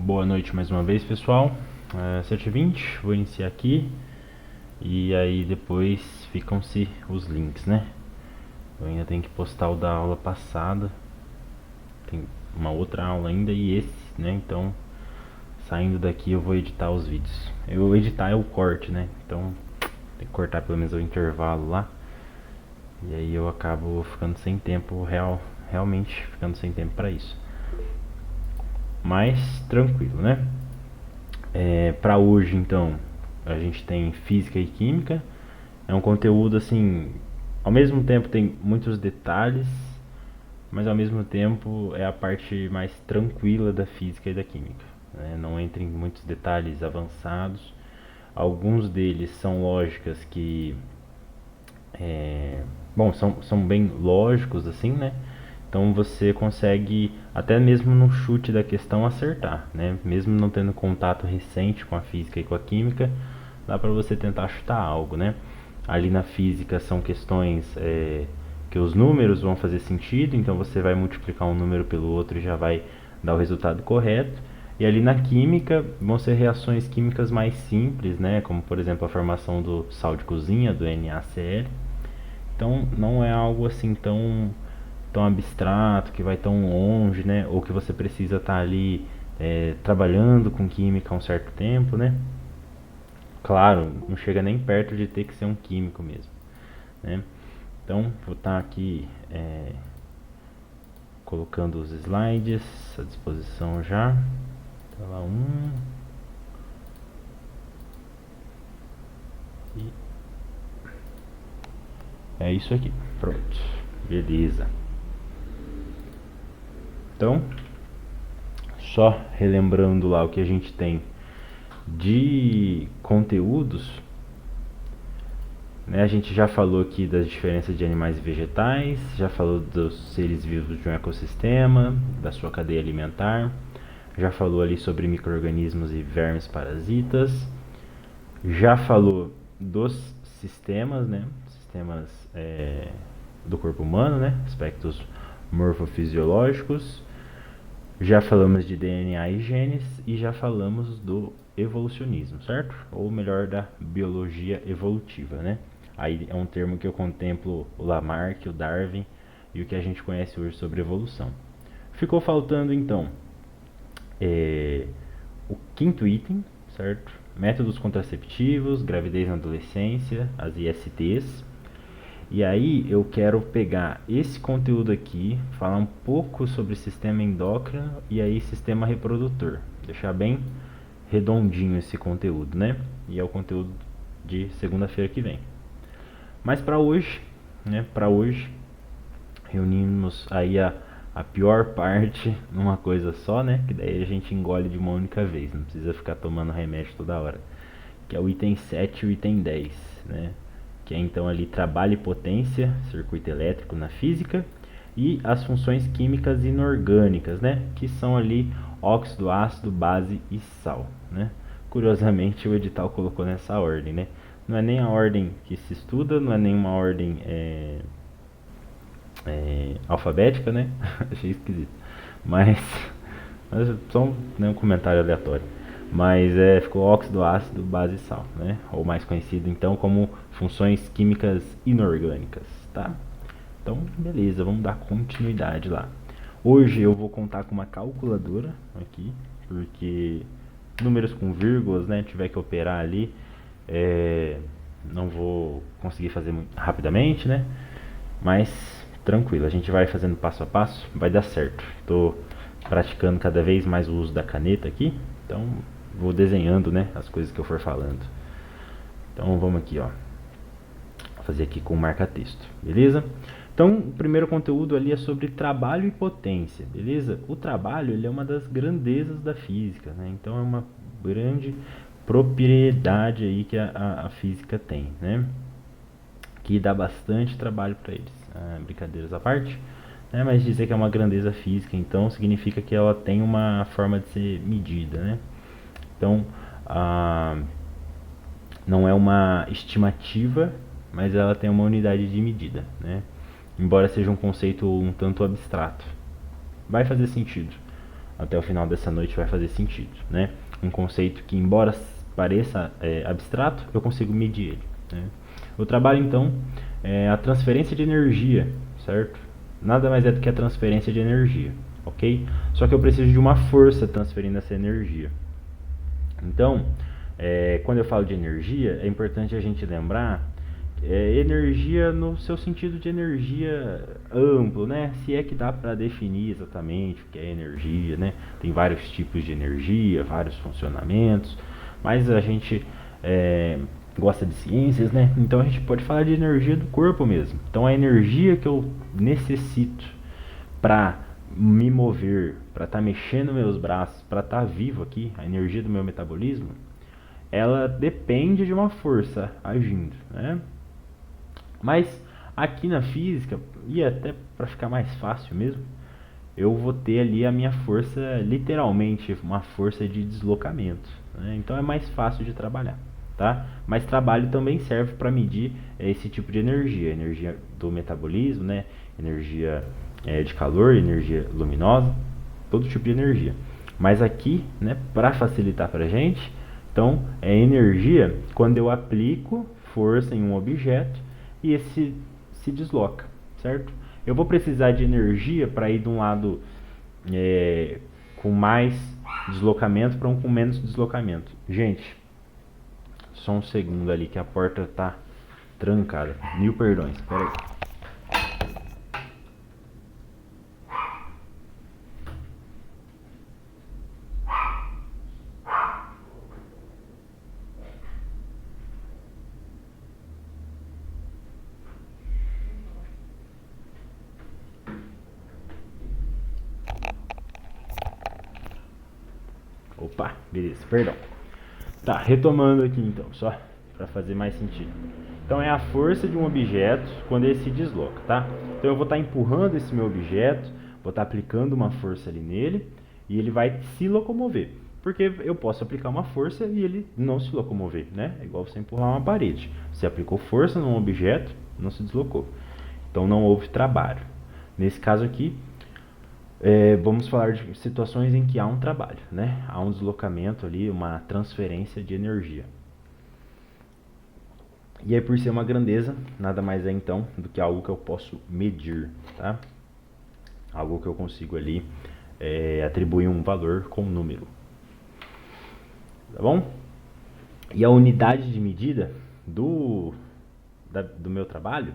Boa noite mais uma vez, pessoal. 7h20, vou iniciar aqui. E aí depois ficam-se os links, né? Eu ainda tenho que postar o da aula passada. Tem uma outra aula ainda e esse, né? Então, saindo daqui eu vou editar os vídeos. Eu editar é o corte, né? Então, tem que cortar pelo menos o intervalo lá. E aí eu acabo ficando sem tempo realmente ficando sem tempo para isso. Mas tranquilo, né? Para hoje, então, a gente tem física e química. É um conteúdo assim, ao mesmo tempo tem muitos detalhes, mas ao mesmo tempo é a parte mais tranquila da física e da química, né? Não entra em muitos detalhes avançados. Alguns deles são lógicas que, bom, são bem lógicos assim, né? Então você consegue, até mesmo no chute da questão, acertar, né? Mesmo não tendo contato recente com a física e com a química, dá para você tentar chutar algo, né? Ali na física são questões que os números vão fazer sentido, então você vai multiplicar um número pelo outro e já vai dar o resultado correto. E ali na química vão ser reações químicas mais simples, né? Como por exemplo a formação do sal de cozinha, do NaCl. Então não é algo assim tão abstrato, que vai tão longe, né? Ou que você precisa estar ali trabalhando com química há um certo tempo, né? Claro, não chega nem perto de ter que ser um químico mesmo, né? Então vou estar aqui colocando os slides à disposição já. Tela 1 e é isso aqui, pronto, beleza. Então, só relembrando lá o que a gente tem de conteúdos, né? A gente já falou aqui das diferenças de animais e vegetais, já falou dos seres vivos de um ecossistema, da sua cadeia alimentar, já falou ali sobre micro-organismos e vermes parasitas, já falou dos sistemas, né? Sistemas do corpo humano, né? Aspectos morfofisiológicos. Já falamos de DNA e genes e já falamos do evolucionismo, certo? Ou melhor, da biologia evolutiva, né? Aí é um termo que eu contemplo o Lamarck, o Darwin e o que a gente conhece hoje sobre evolução. Ficou faltando então o quinto item, certo? Métodos contraceptivos, gravidez na adolescência, as ISTs. E aí eu quero pegar esse conteúdo aqui, falar um pouco sobre sistema endócrino e aí sistema reprodutor. Deixar bem redondinho esse conteúdo, né? E é o conteúdo de segunda-feira que vem. Mas para hoje, né? Para hoje reunimos aí a pior parte numa coisa só, né? Que daí a gente engole de uma única vez, não precisa ficar tomando remédio toda hora. Que é o item 7 e o item 10, né? Que é então ali trabalho e potência, circuito elétrico na física, e as funções químicas inorgânicas, né? Que são ali óxido, ácido, base e sal, né? Curiosamente o edital colocou nessa ordem, né? Não é nem a ordem que se estuda, não é nem uma ordem alfabética, né? Achei esquisito. Mas só um comentário aleatório. Mas ficou óxido, ácido, base e sal, né? Ou mais conhecido então como funções químicas inorgânicas, tá? Então, beleza, vamos dar continuidade lá. Hoje eu vou contar com uma calculadora aqui, porque números com vírgulas, né? Tiver que operar ali, não vou conseguir fazer muito rapidamente, né? Mas tranquilo, a gente vai fazendo passo a passo, vai dar certo. Estou praticando cada vez mais o uso da caneta aqui, então vou desenhando, né, as coisas que eu for falando. Então vamos aqui, ó, fazer aqui com marca-texto, beleza? Então o primeiro conteúdo ali é sobre trabalho e potência, beleza? O trabalho ele é uma das grandezas da física, né? Então é uma grande propriedade aí que a física tem, né? Que dá bastante trabalho para eles. Brincadeiras à parte, né? Mas dizer que é uma grandeza física, então significa que ela tem uma forma de ser medida, né? Então, não é uma estimativa, mas ela tem uma unidade de medida, né? Embora seja um conceito um tanto abstrato. Vai fazer sentido até o final dessa noite vai fazer sentido, né? Um conceito que, embora pareça abstrato, eu consigo medir ele, né? O trabalho, então, é a transferência de energia, certo? Nada mais é do que a transferência de energia, ok? Só que eu preciso de uma força transferindo essa energia. Então, quando eu falo de energia, é importante a gente lembrar energia no seu sentido de energia amplo, né? Se é que dá para definir exatamente o que é energia, né? Tem vários tipos de energia, vários funcionamentos, mas a gente gosta de ciências, né? Então a gente pode falar de energia do corpo mesmo. Então a energia que eu necessito para me mover, para estar mexendo meus braços, para estar vivo aqui, a energia do meu metabolismo, ela depende de uma força agindo, né? Mas aqui na física, e até para ficar mais fácil mesmo, eu vou ter ali a minha força, literalmente uma força de deslocamento, né? Então é mais fácil de trabalhar, tá? Mas trabalho também serve para medir esse tipo de energia, energia do metabolismo, né? Energia de calor, energia luminosa, todo tipo de energia. Mas aqui, né, para facilitar para a gente, então é energia quando eu aplico força em um objeto e esse se desloca, certo? Eu vou precisar de energia para ir de um lado com mais deslocamento para um com menos deslocamento. Gente, só um segundo ali que a porta tá trancada. Mil perdões, peraí. Opa, beleza, perdão. Tá, retomando aqui então, só para fazer mais sentido. Então é a força de um objeto quando ele se desloca, tá? Então eu vou estar empurrando esse meu objeto, vou estar aplicando uma força ali nele e ele vai se locomover. Porque eu posso aplicar uma força e ele não se locomover, né? É igual você empurrar uma parede. Você aplicou força num objeto, não se deslocou. Então não houve trabalho. Nesse caso aqui, vamos falar de situações em que há um trabalho, né? Há um deslocamento ali, uma transferência de energia. E aí, por ser uma grandeza, nada mais é então do que algo que eu posso medir, tá? Algo que eu consigo ali atribuir um valor com um número, tá bom? E a unidade de medida do meu trabalho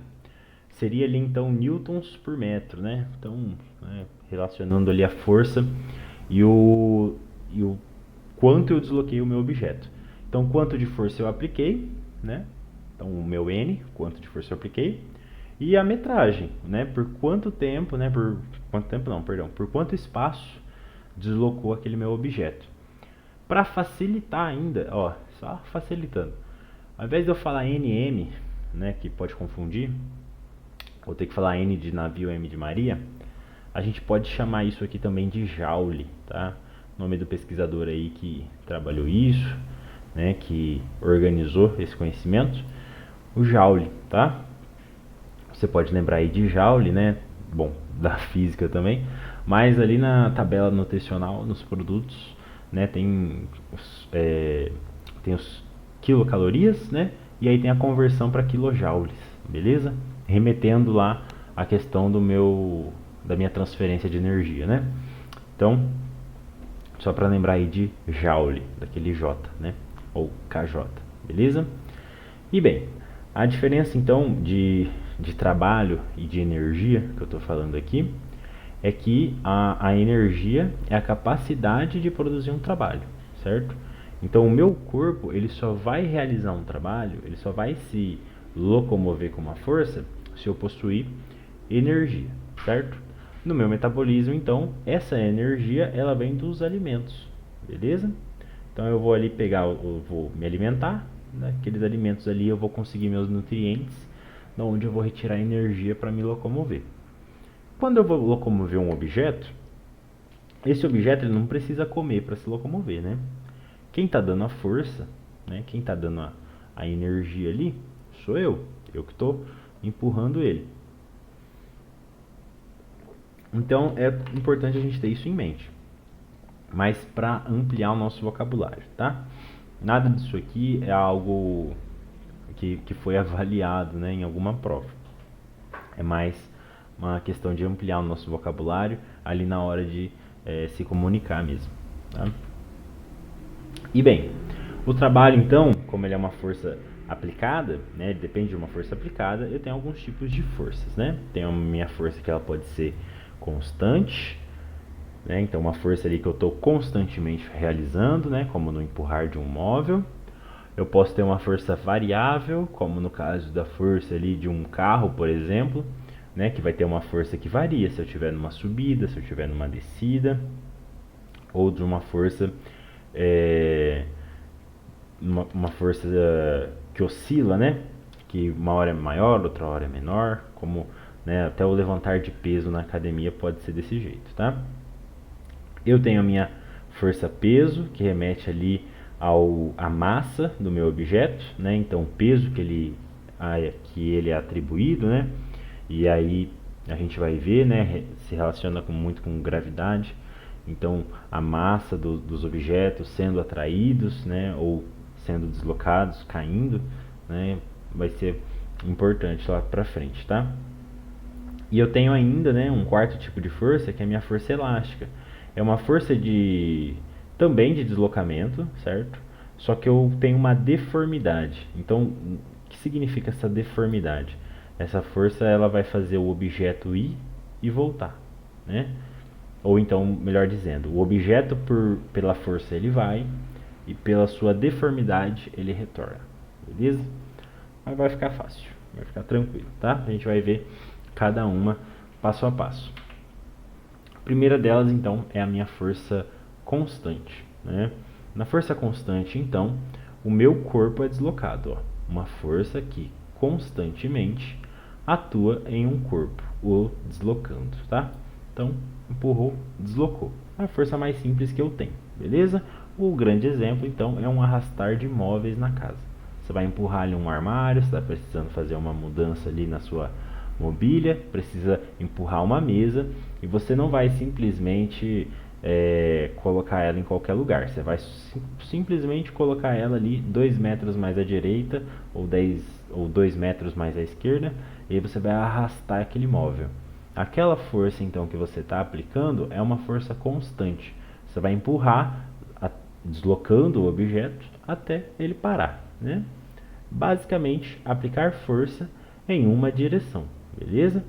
seria ali então newtons por metro, né? Então, relacionando ali a força e o quanto eu desloquei o meu objeto. Então, quanto de força eu apliquei, né? Então, o meu N, quanto de força eu apliquei, e a metragem, né? Por quanto tempo, né? Por quanto tempo não, perdão, por quanto espaço deslocou aquele meu objeto. Para facilitar ainda, ó, só facilitando. Ao invés de eu falar NM, né, que pode confundir, ou ter que falar N de navio, M de Maria, a gente pode chamar isso aqui também de Joule, tá? O nome do pesquisador aí que trabalhou isso, né, que organizou esse conhecimento, o Joule, tá? Você pode lembrar aí de Joule, né? Bom, da física também, mas ali na tabela nutricional, nos produtos, né, tem os quilocalorias, né? E aí tem a conversão para quilojoules, beleza? Remetendo lá a questão da minha transferência de energia, né? Então, só para lembrar aí de Joule, daquele J, né? Ou KJ, beleza? E bem, a diferença então de trabalho e de energia que eu estou falando aqui é que a energia é a capacidade de produzir um trabalho, certo? Então o meu corpo ele só vai realizar um trabalho, ele só vai se locomover com uma força se eu possuir energia, certo? No meu metabolismo, então, essa energia ela vem dos alimentos, beleza? Então eu vou ali pegar, eu vou me alimentar, né? Aqueles alimentos ali eu vou conseguir meus nutrientes, da onde eu vou retirar energia para me locomover. Quando eu vou locomover um objeto, esse objeto ele não precisa comer para se locomover, né? Quem está dando a força, né? Quem está dando a energia ali, sou eu que estou empurrando ele. Então é importante a gente ter isso em mente. mas para ampliar o nosso vocabulário, tá? Nada disso aqui é algo que foi avaliado, né, em alguma prova. É mais uma questão de ampliar o nosso vocabulário ali na hora de se comunicar mesmo, tá? E bem, o trabalho então, como ele é uma força aplicada, né, ele depende de uma força aplicada, eu tenho alguns tipos de forças, né? Tem a minha força que ela pode ser constante, né? Então uma força ali que eu estou constantemente realizando, né, como no empurrar de um móvel. Eu posso ter uma força variável, como no caso da força ali de um carro, por exemplo, né, que vai ter uma força que varia se eu estiver numa subida, se eu estiver numa descida, ou de uma força uma força que oscila, né, que uma hora é maior, outra hora é menor, como, né, até o levantar de peso na academia pode ser desse jeito, tá? Eu tenho a minha força peso, que remete ali à massa do meu objeto, né? Então, o peso que ele é atribuído, né? E aí a gente vai ver, né? Se relaciona muito com gravidade. Então, a massa dos objetos sendo atraídos, né? Ou sendo deslocados, caindo, né? Vai ser importante lá pra frente, tá? E eu tenho ainda, né, um quarto tipo de força, que é a minha força elástica. É uma força também de deslocamento, certo? Só que eu tenho uma deformidade. Então, o que significa essa deformidade? Essa força ela vai fazer o objeto ir e voltar, né? Ou então, melhor dizendo, o objeto pela força ele vai e pela sua deformidade ele retorna. Beleza? Mas vai ficar fácil, vai ficar tranquilo, tá? A gente vai ver cada uma passo a passo. A primeira delas, então, é a minha força constante, né? Na força constante, então, o meu corpo é deslocado, ó. Uma força que constantemente atua em um corpo, o deslocando, tá? Então, empurrou, deslocou. É a força mais simples que eu tenho, beleza? O grande exemplo, então, é um arrastar de móveis na casa. Você vai empurrar ali um armário, você está precisando fazer uma mudança ali na sua mobília, precisa empurrar uma mesa e você não vai simplesmente colocar ela em qualquer lugar. Você vai simplesmente colocar ela ali 2 metros mais à direita ou 2 metros mais à esquerda e aí você vai arrastar aquele móvel. Aquela força então que você está aplicando é uma força constante. Você vai empurrar, deslocando o objeto até ele parar, né? Basicamente, aplicar força em uma direção, beleza?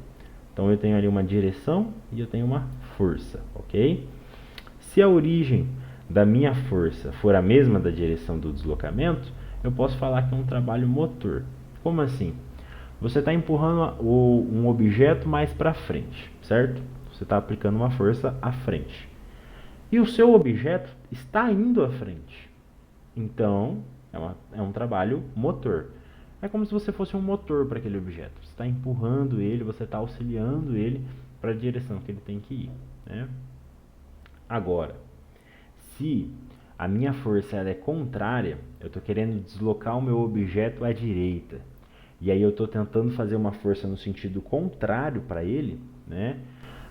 Então eu tenho ali uma direção e eu tenho uma força, ok? Se a origem da minha força for a mesma da direção do deslocamento, eu posso falar que é um trabalho motor. Como assim? Você está empurrando um objeto mais para frente, certo? Você está aplicando uma força à frente. E o seu objeto está indo à frente. Então, é um trabalho motor. É como se você fosse um motor para aquele objeto. Você está empurrando ele, você está auxiliando ele para a direção que ele tem que ir, né? Agora, se a minha força ela é contrária, eu estou querendo deslocar o meu objeto à direita, e aí eu estou tentando fazer uma força no sentido contrário para ele, né?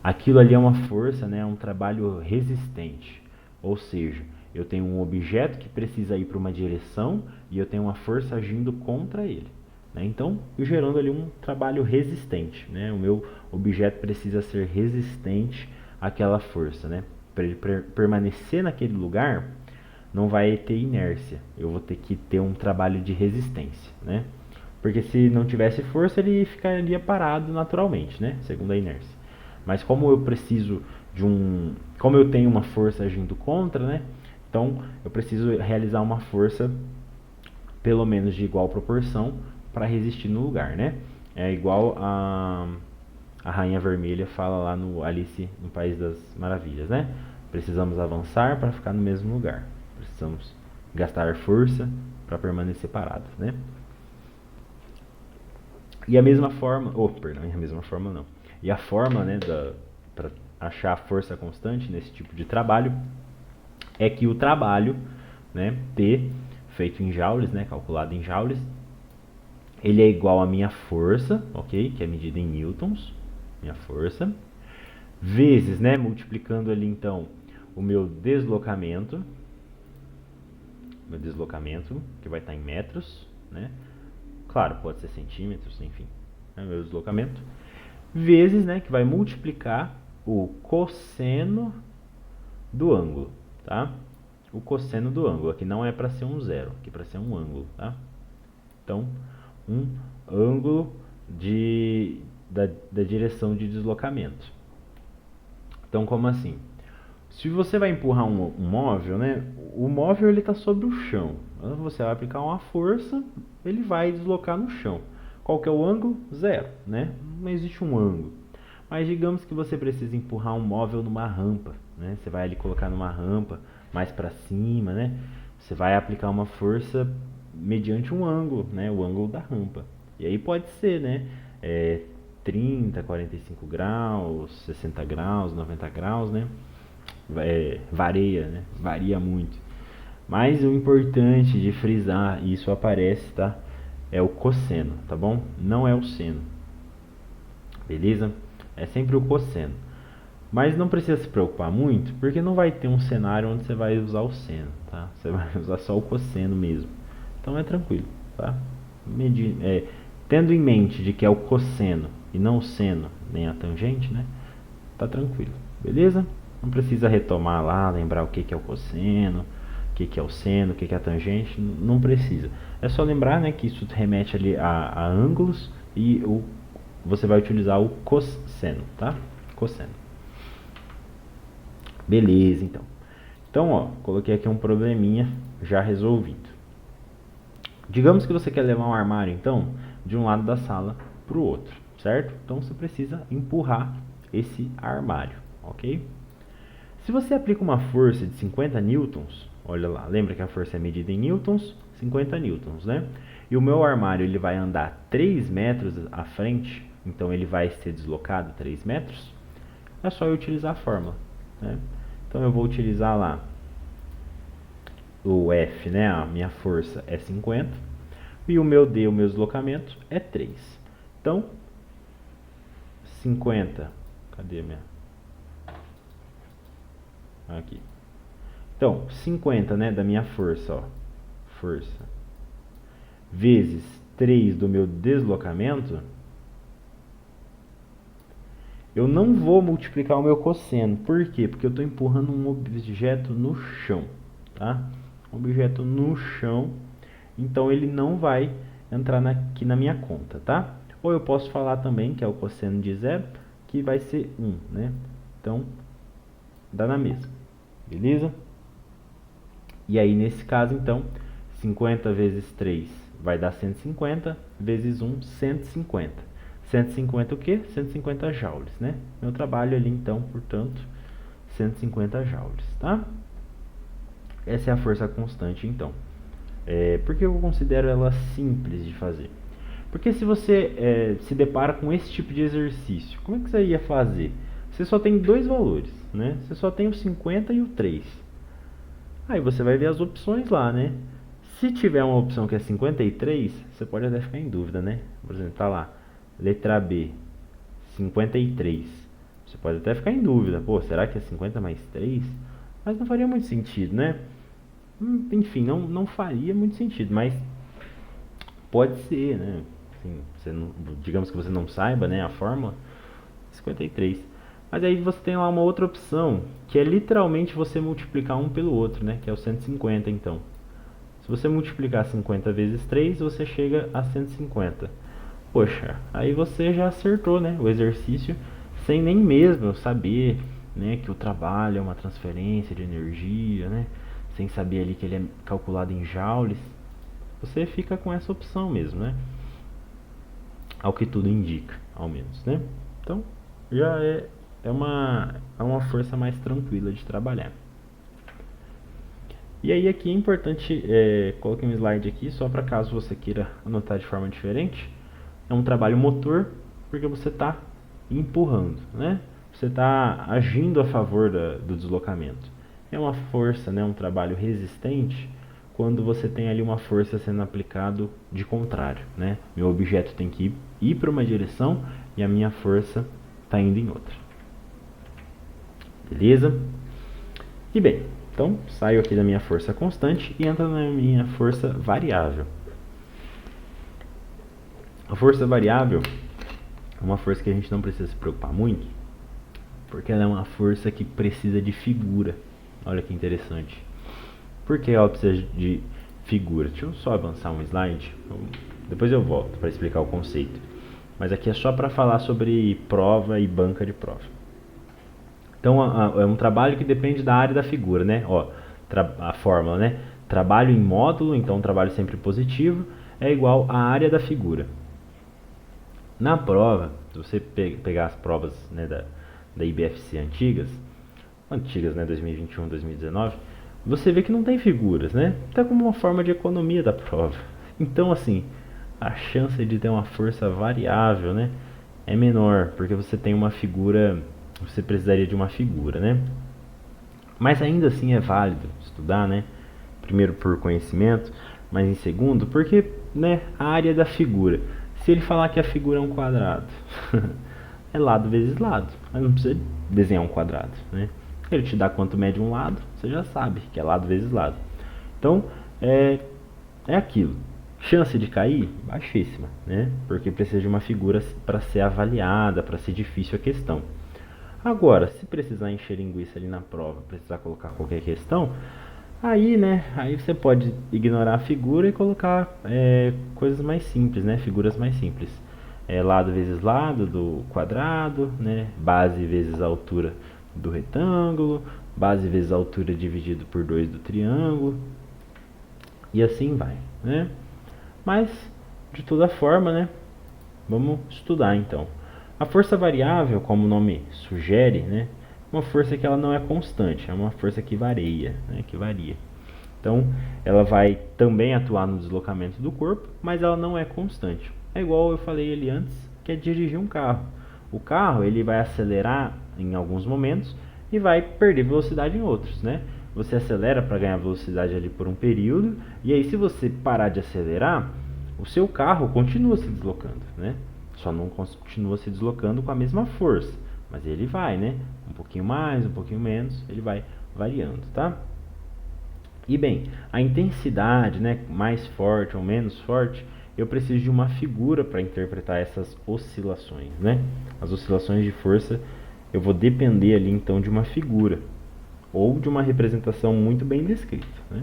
Aquilo ali é uma força, né? É um trabalho resistente. Ou seja, eu tenho um objeto que precisa ir para uma direção e eu tenho uma força agindo contra ele, né? Então, gerando ali um trabalho resistente, né? O meu objeto precisa ser resistente àquela força, né? Para ele permanecer naquele lugar, não vai ter inércia. Eu vou ter que ter um trabalho de resistência, né? Porque se não tivesse força, ele ficaria parado naturalmente, né? Segundo a inércia. Mas como eu preciso como eu tenho uma força agindo contra, né? Então eu preciso realizar uma força pelo menos de igual proporção para resistir no lugar, né? É igual a Rainha Vermelha fala lá no Alice no País das Maravilhas, né? Precisamos avançar para ficar no mesmo lugar. Precisamos gastar força para permanecer parados, né? E a mesma forma, perdão, a mesma forma não. E a forma, né, para achar a força constante nesse tipo de trabalho é que o trabalho, né, P, feito em joules, né, calculado em joules, ele é igual à minha força, ok? Que é medida em newtons, minha força, vezes, né, multiplicando ali então o meu deslocamento, que vai estar em metros, né? Claro, pode ser centímetros, enfim, é o meu deslocamento, vezes, né, que vai multiplicar o cosseno do ângulo, tá? O cosseno do ângulo, aqui não é para ser um zero, aqui é para ser um ângulo, tá? Então, um ângulo da direção de deslocamento. Então, como assim? Se você vai empurrar um móvel, né? O móvel ele está sobre o chão. Quando você vai aplicar uma força, ele vai deslocar no chão. Qual que é o ângulo? Zero, né? Não existe um ângulo. Mas digamos que você precisa empurrar um móvel numa rampa, né? Você vai ali colocar numa rampa mais para cima, né? Você vai aplicar uma força mediante um ângulo, né? O ângulo da rampa. E aí pode ser, né? 30, 45 graus, 60 graus, 90 graus, né? Varia, né? Varia muito. Mas o importante de frisar, e isso aparece, tá? É o cosseno, tá bom? Não é o seno. Beleza? É sempre o cosseno. Mas não precisa se preocupar muito, porque não vai ter um cenário onde você vai usar o seno, tá? Você vai usar só o cosseno mesmo. Então é tranquilo, tá? Tendo em mente de que é o cosseno e não o seno, nem a tangente, né? Tá tranquilo, beleza? Não precisa retomar lá, lembrar o que é o cosseno, o que é o seno, o que é a tangente, não precisa. É só lembrar, né, que isso remete ali a ângulos e você vai utilizar o cosseno, tá? Cosseno. Beleza, então. Então, ó, coloquei aqui um probleminha já resolvido. Digamos que você quer levar um armário, então, de um lado da sala para o outro, certo? Então, você precisa empurrar esse armário, ok? Se você aplica uma força de 50 newtons, olha lá, lembra que a força é medida em newtons? 50 newtons, né? E o meu armário ele vai andar 3 metros à frente, então ele vai ser deslocado 3 metros, é só eu utilizar a fórmula, né? Então eu vou utilizar lá o F, né? A minha força é 50 e o meu D, o meu deslocamento é 3. Então, 50, cadê a minha? Aqui. Então, 50, né, da minha força, ó, força, vezes 3 do meu deslocamento, eu não vou multiplicar o meu cosseno. Por quê? Porque eu estou empurrando um objeto no chão, tá? Um objeto no chão, então ele não vai entrar aqui na minha conta, tá? Ou eu posso falar também que é o cosseno de zero, que vai ser 1, né? Então, dá na mesma, beleza? E aí, nesse caso, então, 50 vezes 3 vai dar 150, vezes 1, 150. 150 o quê? 150 joules, né? Meu trabalho ali, então, portanto, 150 joules, tá? Essa é a força constante, então. Por que eu considero ela simples de fazer? Porque se você se depara com esse tipo de exercício, como é que você ia fazer? Você só tem dois valores, né? Você só tem o 50 e o 3. Aí você vai ver as opções lá, né? Se tiver uma opção que é 53, você pode até ficar em dúvida, né? Por exemplo, tá lá, letra B, 53. Você pode até ficar em dúvida, pô, será que é 50 mais 3? Mas não faria muito sentido, né? Enfim, não faria muito sentido, mas pode ser, né? Assim, digamos que você não saiba, né, a fórmula, 53. Mas aí você tem lá uma outra opção, que é literalmente você multiplicar um pelo outro, né? Que é o 150, então. Se você multiplicar 50 vezes 3, você chega a 150. Poxa, aí você já acertou, né? O exercício, sem nem mesmo saber, né, que o trabalho é uma transferência de energia, né? Sem saber ali que ele é calculado em joules. Você fica com essa opção mesmo, né? Ao que tudo indica, ao menos, né? Então, já é uma força mais tranquila de trabalhar. E aí aqui é importante, coloquei um slide aqui só para caso você queira anotar de forma diferente. É um trabalho motor, porque você está empurrando, né? Você está agindo a favor do deslocamento. É uma força, né, um trabalho resistente, quando você tem ali uma força sendo aplicado de contrário, né? Meu objeto tem que ir para uma direção e a minha força está indo em outra. Beleza? E bem, então saio aqui da minha força constante e entro na minha força variável. A força variável é uma força que a gente não precisa se preocupar muito, porque ela é uma força que precisa de figura. Olha que interessante. Por que ela precisa de figura? Deixa eu só avançar um slide, depois eu volto para explicar o conceito. Mas aqui é só para falar sobre prova e banca de prova. Então é um trabalho que depende da área da figura, né? Ó, a fórmula, né? Trabalho em módulo, então trabalho sempre positivo, é igual à área da figura. Na prova, se você pegar as provas, né, da IBFC antigas, né, 2021, 2019, você vê que não tem figuras, né? Tá como uma forma de economia da prova. Então, assim, a chance de ter uma força variável, né, é menor, porque você tem uma figura, você precisaria de uma figura, né? Mas ainda assim é válido estudar, né? Primeiro por conhecimento, mas em segundo, porque, né, a área da figura. Se ele falar que a figura é um quadrado, é lado vezes lado. Mas não precisa desenhar um quadrado, né? Ele te dá quanto mede um lado, você já sabe que é lado vezes lado. Então, é aquilo. Chance de cair? Baixíssima, né? Porque precisa de uma figura para ser avaliada, para ser difícil a questão. Agora, se precisar encher linguiça ali na prova, precisar colocar qualquer questão, aí, né, aí você pode ignorar a figura e colocar coisas mais simples, né, figuras mais simples. Lado vezes lado do quadrado, né, base vezes a altura do retângulo, base vezes a altura dividido por 2 do triângulo, e assim vai, né. Mas, de toda forma, né, vamos estudar então. A força variável, como o nome sugere, né, é uma força que ela não é constante, é uma força que varia, né, que varia. Então, ela vai também atuar no deslocamento do corpo, mas ela não é constante. É igual eu falei ali antes, que é dirigir um carro. O carro ele vai acelerar em alguns momentos e vai perder velocidade em outros, né? Você acelera para ganhar velocidade ali por um período, e aí se você parar de acelerar, o seu carro continua se deslocando, né? Só não continua se deslocando com a mesma força, mas ele vai, né? Um pouquinho mais, um pouquinho menos, ele vai variando, tá? E bem, a intensidade, né, mais forte ou menos forte, eu preciso de uma figura para interpretar essas oscilações, né? As oscilações de força, eu vou depender ali então de uma figura ou de uma representação muito bem descrita, né?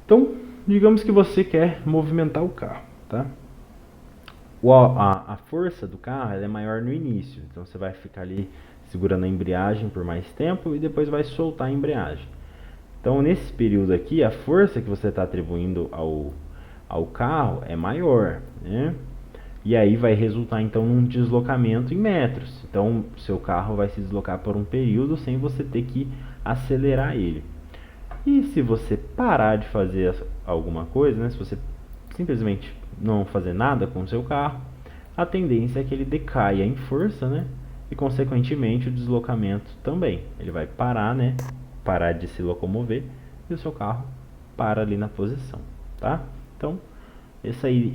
Então, digamos que você quer movimentar o carro, tá? A força do carro ela é maior no início, então você vai ficar ali segurando a embreagem por mais tempo e depois vai soltar a embreagem. Então, nesse período aqui, a força que você está atribuindo ao carro é maior, né? E aí vai resultar, então, num deslocamento em metros. Então, seu carro vai se deslocar por um período sem você ter que acelerar ele. E se você parar de fazer alguma coisa, né? Se você simplesmente não fazer nada com o seu carro, a tendência é que ele decaia em força, né? E, consequentemente, o deslocamento também. Ele vai parar, né? Parar de se locomover e o seu carro para ali na posição, tá? Então,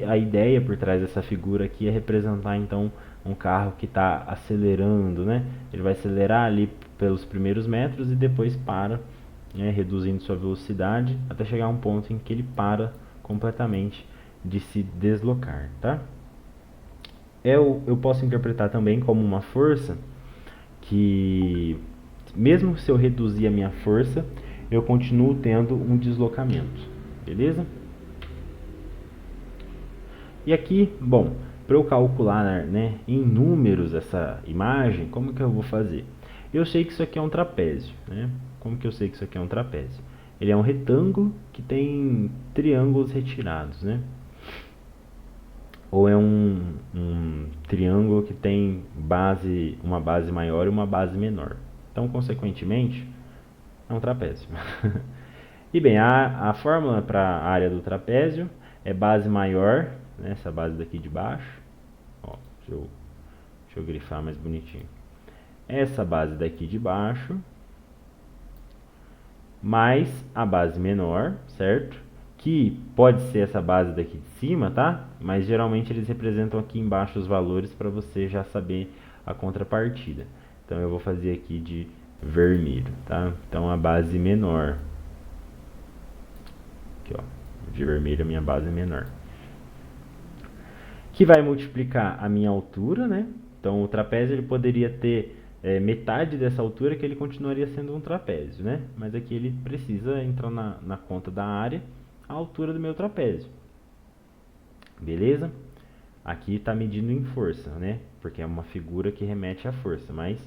a ideia por trás dessa figura aqui é representar então um carro que está acelerando, né? Ele vai acelerar ali pelos primeiros metros e depois para, né? Reduzindo sua velocidade até chegar a um ponto em que ele para completamente de se deslocar, tá? Eu posso interpretar também como uma força que, mesmo se eu reduzir a minha força, eu continuo tendo um deslocamento, beleza? E aqui, bom, para eu calcular, né, em números essa imagem, como que eu vou fazer? Eu sei que isso aqui é um trapézio, né? Como que eu sei que isso aqui é um trapézio? Ele é um retângulo que tem triângulos retirados, né? Ou é um triângulo que tem uma base maior e uma base menor. Então, consequentemente, é um trapézio. E bem, a fórmula para a área do trapézio é base maior, né, essa base daqui de baixo. Ó, deixa eu grifar mais bonitinho. Essa base daqui de baixo mais a base menor, certo? Que pode ser essa base daqui de cima, tá? Mas geralmente eles representam aqui embaixo os valores para você já saber a contrapartida. Então eu vou fazer aqui de vermelho, tá? Então a base menor. Aqui, ó. De vermelho a minha base menor. Que vai multiplicar a minha altura, né? Então o trapézio ele poderia ter metade dessa altura que ele continuaria sendo um trapézio, né? Mas aqui ele precisa entrar na conta da área a altura do meu trapézio. Beleza? Aqui está medindo em força, né? Porque é uma figura que remete à força, mas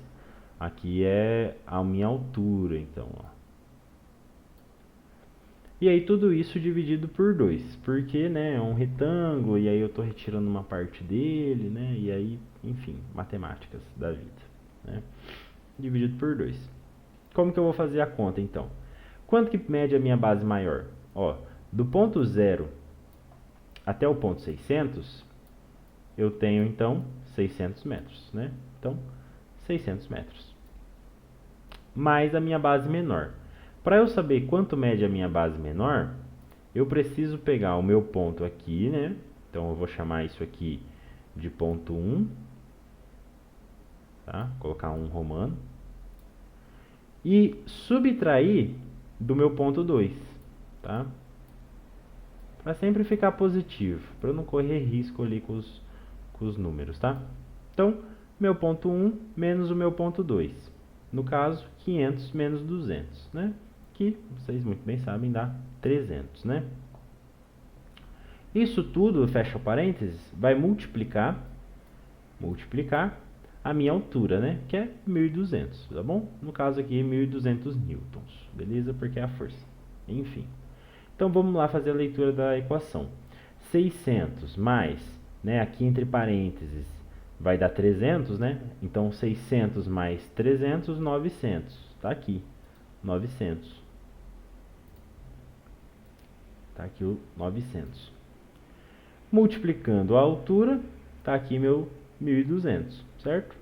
aqui é a minha altura, então, ó. E aí tudo isso dividido por 2, porque, né, é um retângulo e aí eu estou retirando uma parte dele, né? E aí, enfim, matemáticas da vida, né? Dividido por 2. Como que eu vou fazer a conta, então? Quanto que mede a minha base maior? Ó, do ponto 0 até o ponto 600, eu tenho, então, 600 metros, né? Então, 600 metros. Mais a minha base menor. Para eu saber quanto mede a minha base menor, eu preciso pegar o meu ponto aqui, né? Então, eu vou chamar isso aqui de ponto 1, tá? Colocar um romano. E subtrair do meu ponto 2, tá? Para sempre ficar positivo, para eu não correr risco ali com os números, tá? Então, meu ponto 1 menos o meu ponto 2. No caso, 500 menos 200, né? Que vocês muito bem sabem dá 300, né? Isso tudo, fecha parênteses, vai multiplicar a minha altura, né? Que é 1.200, tá bom? No caso aqui, 1.200 newtons, beleza? Porque é a força. Enfim. Então vamos lá fazer a leitura da equação. 600 mais, né, aqui entre parênteses, vai dar 300, né? Então 600 mais 300, 900. Tá aqui, 900. Tá aqui o 900. Multiplicando a altura, tá aqui meu 1.200, certo?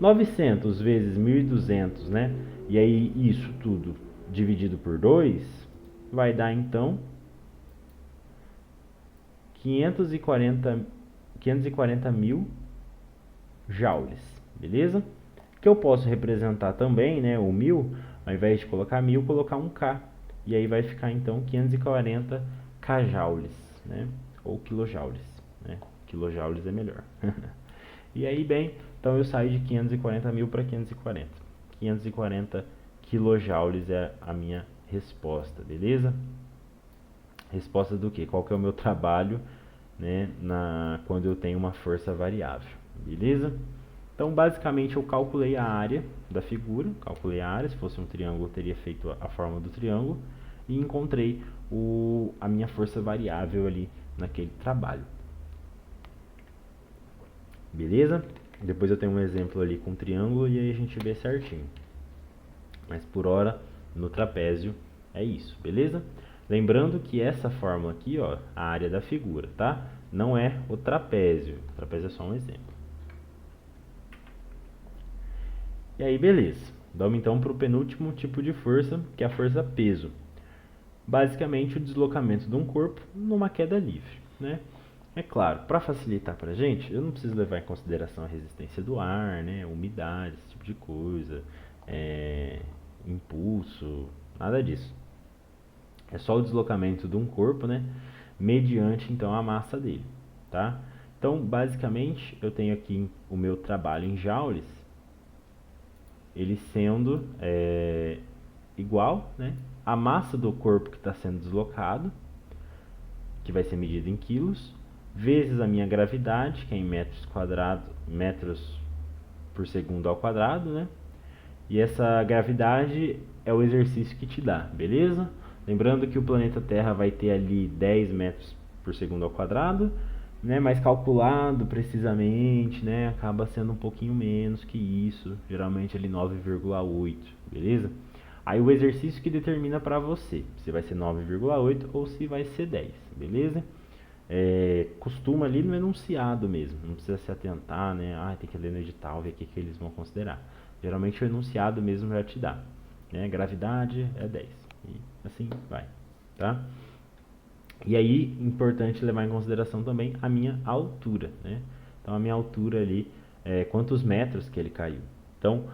900 vezes 1.200, né? E aí isso tudo dividido por 2 vai dar então 540 mil joules, beleza? Que eu posso representar também, né, o 1000, ao invés de colocar 1000, colocar um K. E aí vai ficar então 540 kjoules, né? Ou kilojoules, né? Kilojoules é melhor. E aí, bem, então eu saio de 540 mil para 540. 540 kilojoules é a minha resposta, beleza? Resposta do que? Qual que é o meu trabalho, né, quando eu tenho uma força variável, beleza? Então, basicamente, eu calculei a área da figura, calculei a área, se fosse um triângulo, eu teria feito a forma do triângulo, e encontrei a minha força variável ali naquele trabalho. Beleza? Depois eu tenho um exemplo ali com triângulo e aí a gente vê certinho. Mas por hora, no trapézio, é isso, beleza? Lembrando que essa fórmula aqui, ó, a área da figura, tá? Não é o trapézio. O trapézio é só um exemplo. E aí, beleza. Vamos então para o penúltimo tipo de força, que é a força peso. Basicamente, o deslocamento de um corpo numa queda livre, né? É claro, para facilitar para a gente, eu não preciso levar em consideração a resistência do ar, né? Umidade, esse tipo de coisa, impulso, nada disso. É só o deslocamento de um corpo, né? Mediante então a massa dele, tá? Então, basicamente, eu tenho aqui o meu trabalho em joules, ele sendo igual, né? A massa do corpo que está sendo deslocado, que vai ser medida em quilos, vezes a minha gravidade, que é em metros por segundo ao quadrado, né? E essa gravidade é o exercício que te dá, beleza? Lembrando que o planeta Terra vai ter ali 10 metros por segundo ao quadrado, né? Mas calculado precisamente, né? Acaba sendo um pouquinho menos que isso, geralmente ali 9,8, beleza? Aí o exercício que determina para você se vai ser 9,8 ou se vai ser 10, beleza? Costuma ali no enunciado mesmo, não precisa se atentar, né? Tem que ler no edital, ver o que eles vão considerar. Geralmente o enunciado mesmo já te dá, né? Gravidade é 10 e assim vai, tá? E aí, importante levar em consideração também a minha altura, né? Então a minha altura ali, quantos metros que ele caiu. Então,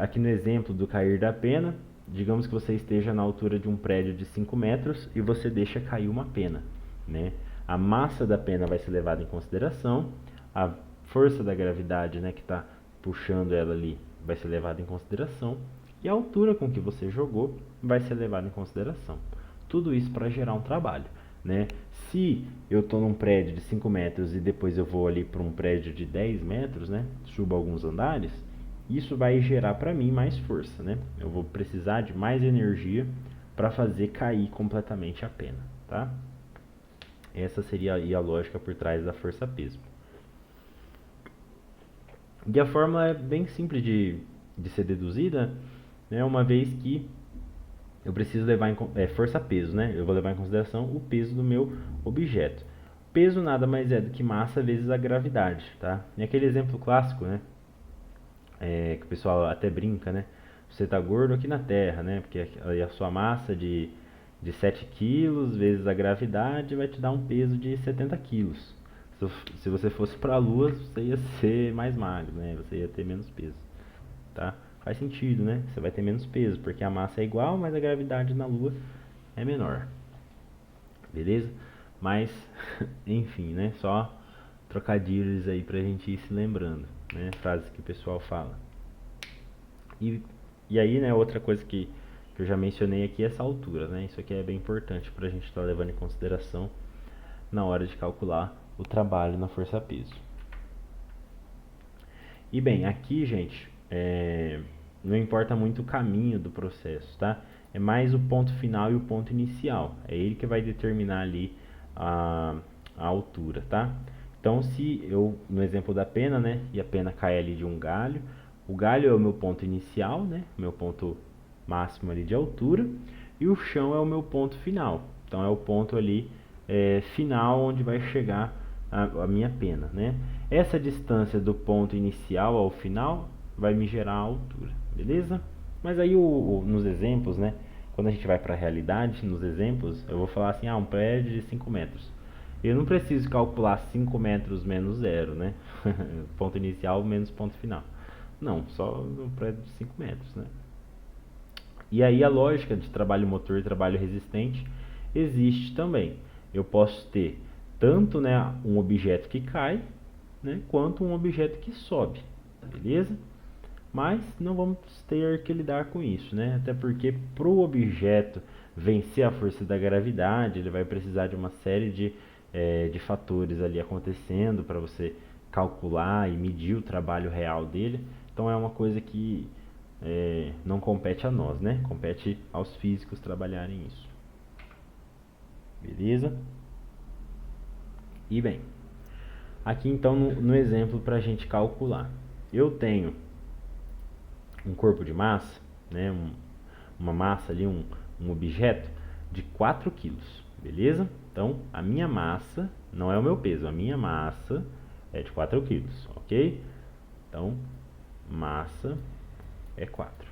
Aqui no exemplo do cair da pena, digamos que você esteja na altura de um prédio de 5 metros e você deixa cair uma pena, né? A massa da pena vai ser levada em consideração, a força da gravidade, né, que está puxando ela ali vai ser levada em consideração e a altura com que você jogou vai ser levada em consideração. Tudo isso para gerar um trabalho, né? Se eu estou num prédio de 5 metros e depois eu vou ali para um prédio de 10 metros, né, subo alguns andares, isso vai gerar para mim mais força, né? Eu vou precisar de mais energia para fazer cair completamente a pena, tá? Essa seria aí a lógica por trás da força-peso. E a fórmula é bem simples de ser deduzida, né? Uma vez que eu preciso levar em força-peso, né? Eu vou levar em consideração o peso do meu objeto. Peso nada mais é do que massa vezes a gravidade, tá? E aquele exemplo clássico, né? Que o pessoal até brinca, né? Você tá gordo aqui na Terra, né? Porque aí a sua massa de 7 quilos vezes a gravidade vai te dar um peso de 70 quilos. Se você fosse para a Lua, você ia ser mais magro, né? Você ia ter menos peso, tá? Faz sentido, né? Você vai ter menos peso, porque a massa é igual, mas a gravidade na Lua é menor. Beleza? Mas, enfim, né? Só trocadilhos aí pra gente ir se lembrando, né? Frases que o pessoal fala. E, e aí, né, outra coisa que eu já mencionei aqui é essa altura, né? Isso aqui é bem importante pra gente estar levando em consideração na hora de calcular o trabalho na força-peso. E bem, aqui, gente, não importa muito o caminho do processo, tá? É mais o ponto final e o ponto inicial. É ele que vai determinar ali a altura, tá? Então, se eu, no exemplo da pena, né, e a pena cai ali de um galho, o galho é o meu ponto inicial, né, meu ponto máximo ali de altura, e o chão é o meu ponto final. Então, é o ponto ali final onde vai chegar a minha pena, né? Essa distância do ponto inicial ao final vai me gerar a altura, beleza? Mas aí nos exemplos, né? Quando a gente vai para a realidade, nos exemplos, eu vou falar assim, um prédio de 5 metros. Eu não preciso calcular 5 metros menos zero, né? Ponto inicial menos ponto final. Não, só no prédio de 5 metros, né? E aí a lógica de trabalho motor e trabalho resistente existe também. Eu posso ter tanto, né, um objeto que cai, né, quanto um objeto que sobe, beleza? Mas não vamos ter que lidar com isso, né? Até porque para o objeto vencer a força da gravidade, ele vai precisar de uma série de fatores ali acontecendo para você calcular e medir o trabalho real dele. Então é uma coisa que não compete a nós, né? Compete aos físicos trabalharem isso. Beleza? E bem, aqui então no exemplo para a gente calcular, eu tenho um corpo de massa, né, uma massa ali, um objeto de 4 quilos, beleza? Então a minha massa não é o meu peso, a minha massa é de 4 quilos, ok? Então massa é 4,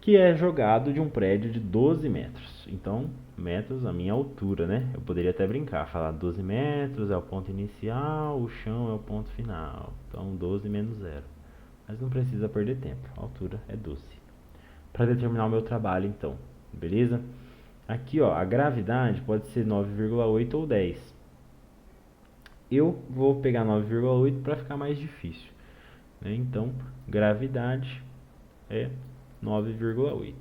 que é jogado de um prédio de 12 metros. Então, metros a minha altura, né? Eu poderia até brincar, falar 12 metros é o ponto inicial, o chão é o ponto final. Então, 12 menos 0. Mas não precisa perder tempo, a altura é 12. Para determinar o meu trabalho, então, beleza? Aqui, ó, a gravidade pode ser 9,8 ou 10. Eu vou pegar 9,8 para ficar mais difícil, né? Então, gravidade é 9,8.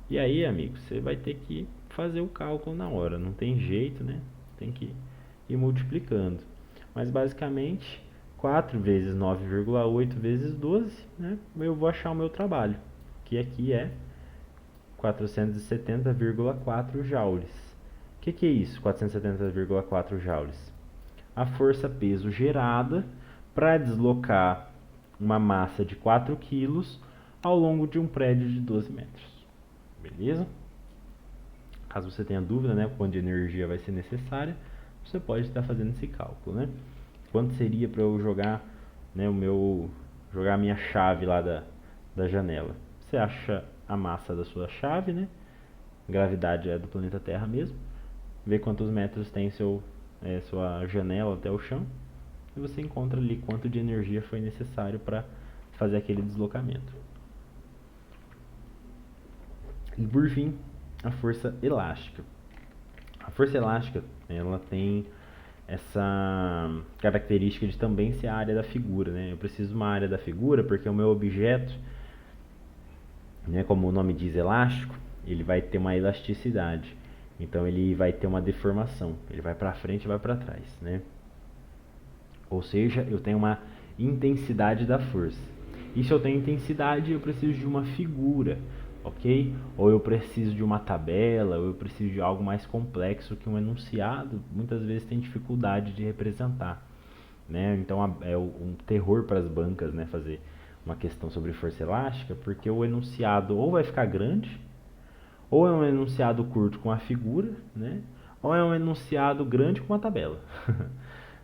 E aí, amigo, você vai ter que fazer o cálculo na hora, não tem jeito, né? Tem que ir multiplicando. Mas basicamente, 4 vezes 9,8 vezes 12, né? Eu vou achar o meu trabalho, que aqui é 470,4 joules. O que é isso, 470,4 joules? A força-peso gerada para deslocar uma massa de 4 quilos ao longo de um prédio de 12 metros. Beleza? Caso você tenha dúvida, né, quanto de energia vai ser necessária, você pode estar fazendo esse cálculo, né? Quanto seria para eu jogar, né, jogar a minha chave lá da janela? Você acha a massa da sua chave, né? Gravidade é do planeta Terra mesmo. Vê quantos metros tem sua janela até o chão. e você encontra ali quanto de energia foi necessário para fazer aquele deslocamento. E por fim, a força elástica. A força elástica, ela tem essa característica de também ser a área da figura, né? Eu preciso de uma área da figura porque o meu objeto, né, como o nome diz, elástico, ele vai ter uma elasticidade. Então ele vai ter uma deformação, ele vai para frente e vai para trás, né? Ou seja, eu tenho uma intensidade da força. E se eu tenho intensidade, eu preciso de uma figura, ok? Ou eu preciso de uma tabela, ou eu preciso de algo mais complexo que um enunciado muitas vezes tem dificuldade de representar, né? Então é um terror para as bancas, né, fazer uma questão sobre força elástica, porque o enunciado ou vai ficar grande, ou é um enunciado curto com a figura, né? Ou é um enunciado grande com uma tabela.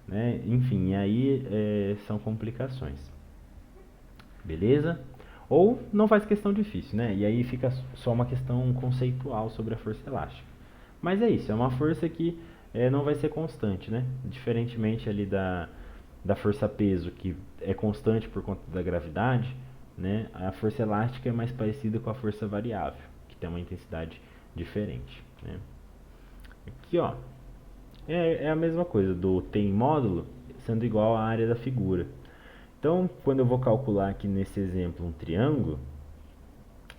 Né? Enfim, aí são complicações. Beleza? Ou não faz questão difícil, né? E aí fica só uma questão conceitual sobre a força elástica. Mas é isso, é uma força que não vai ser constante, né? Diferentemente ali da força peso, que é constante por conta da gravidade, né? A força elástica é mais parecida com a força variável, que tem uma intensidade diferente, né? Aqui, ó, é a mesma coisa do T em módulo sendo igual à área da figura. Então, quando eu vou calcular aqui nesse exemplo um triângulo,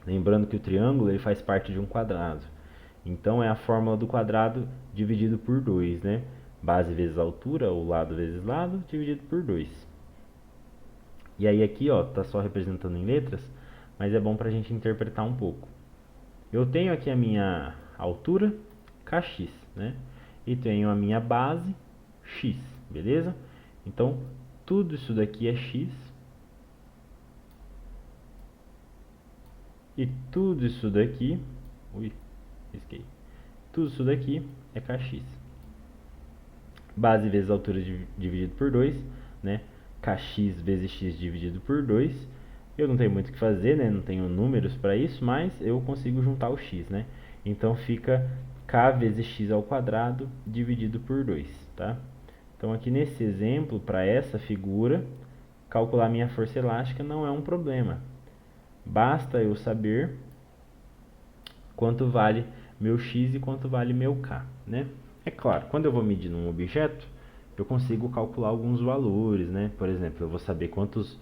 lembrando que o triângulo ele faz parte de um quadrado. Então é a fórmula do quadrado dividido por 2, né? Base vezes altura, ou lado vezes lado, dividido por 2. E aí aqui, ó, tá só representando em letras, mas é bom para a gente interpretar um pouco. Eu tenho aqui a minha altura, kx, né? E tenho a minha base, x, beleza? Então, tudo isso daqui é x. E tudo isso daqui... Ui, risquei. Tudo isso daqui é kx. Base vezes altura dividido por 2, né? Kx vezes x dividido por 2. Eu não tenho muito o que fazer, né? Não tenho números para isso, mas eu consigo juntar o x, né? Então fica k vezes x ao quadrado dividido por 2, tá? Então aqui nesse exemplo, para essa figura, calcular minha força elástica não é um problema. Basta eu saber quanto vale meu x e quanto vale meu k, né? É claro, quando eu vou medir num objeto, eu consigo calcular alguns valores, né? Por exemplo, eu vou saber quantos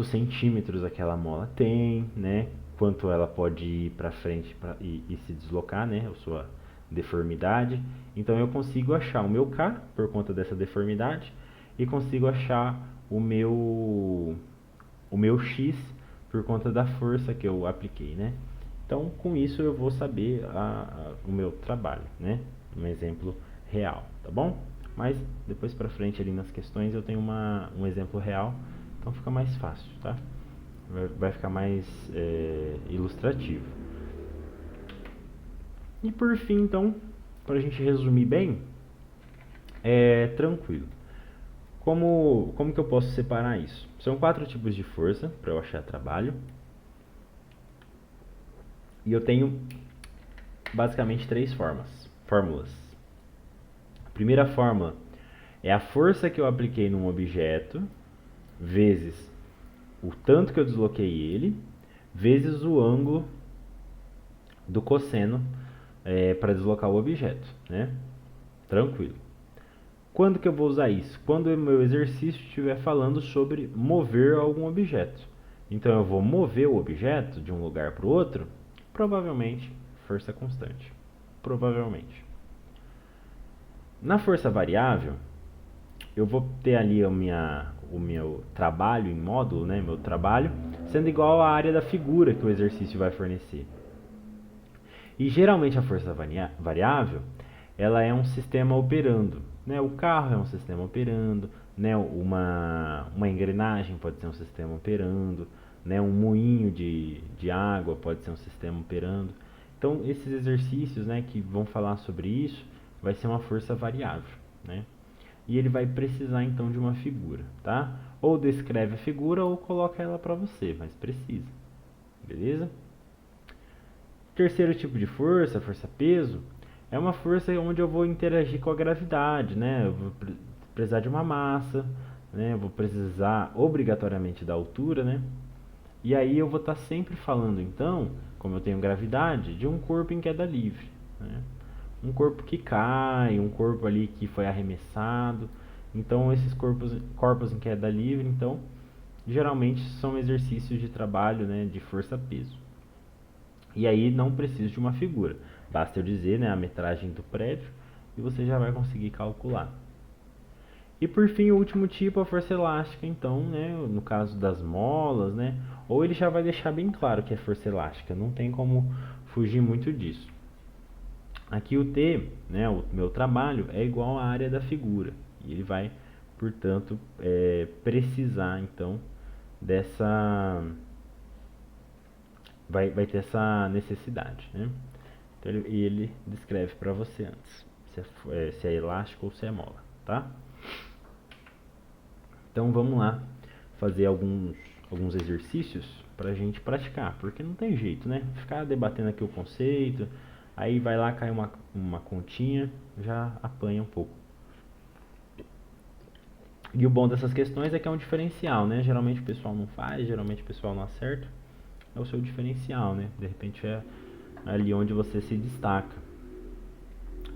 centímetros aquela mola tem, né? Quanto ela pode ir para frente e se deslocar, né? A sua deformidade. Então eu consigo achar o meu K por conta dessa deformidade e consigo achar o meu X por conta da força que eu apliquei, né? Então com isso eu vou saber o meu trabalho, né? Um exemplo real, tá bom? Mas depois para frente ali nas questões eu tenho um exemplo real, então fica mais fácil, tá? Vai ficar mais ilustrativo. E por fim, então, para a gente resumir bem, tranquilo. Como que eu posso separar isso? São 4 tipos de força para eu achar trabalho. E eu tenho basicamente 3 fórmulas. A primeira fórmula é a força que eu apliquei num objeto vezes o tanto que eu desloquei ele vezes o ângulo do cosseno para deslocar o objeto, né? Tranquilo. Quando que eu vou usar isso? Quando o meu exercício estiver falando sobre mover algum objeto. Então eu vou mover o objeto de um lugar para o outro, provavelmente força constante. Provavelmente. Na força variável, eu vou ter ali o meu trabalho em módulo, né? Meu trabalho sendo igual à área da figura que o exercício vai fornecer. E geralmente a força variável, ela é um sistema operando, né? O carro é um sistema operando, né? Uma engrenagem pode ser um sistema operando, né? Um moinho de água pode ser um sistema operando. Então esses exercícios, né, que vão falar sobre isso, vai ser uma força variável, né? E ele vai precisar então de uma figura, tá? Ou descreve a figura ou coloca ela para você, mas precisa, beleza? Terceiro tipo de força peso, é uma força onde eu vou interagir com a gravidade, né? Eu vou precisar de uma massa, né? Eu vou precisar obrigatoriamente da altura, né? E aí eu vou estar sempre falando, então, como eu tenho gravidade, de um corpo em queda livre, né? Um corpo que cai, um corpo ali que foi arremessado. Então, esses corpos em queda livre, então, geralmente são exercícios de trabalho, né, de força-peso. E aí não preciso de uma figura. Basta eu dizer, né, a metragem do prédio e você já vai conseguir calcular. E por fim, o último tipo, a força elástica, então, né, no caso das molas, né, ou ele já vai deixar bem claro que é força elástica, não tem como fugir muito disso. Aqui o T, né, o meu trabalho, é igual à área da figura. E ele vai, portanto, precisar, então, dessa... Vai ter essa necessidade, né? Então ele descreve para você antes, se é elástico ou se é mola, tá? Então vamos lá fazer alguns exercícios para a gente praticar, porque não tem jeito, né? Ficar debatendo aqui o conceito, aí vai lá, cai uma continha, já apanha um pouco. E o bom dessas questões é que é um diferencial, né? Geralmente o pessoal não faz, geralmente o pessoal não acerta. É o seu diferencial, né? De repente é ali onde você se destaca.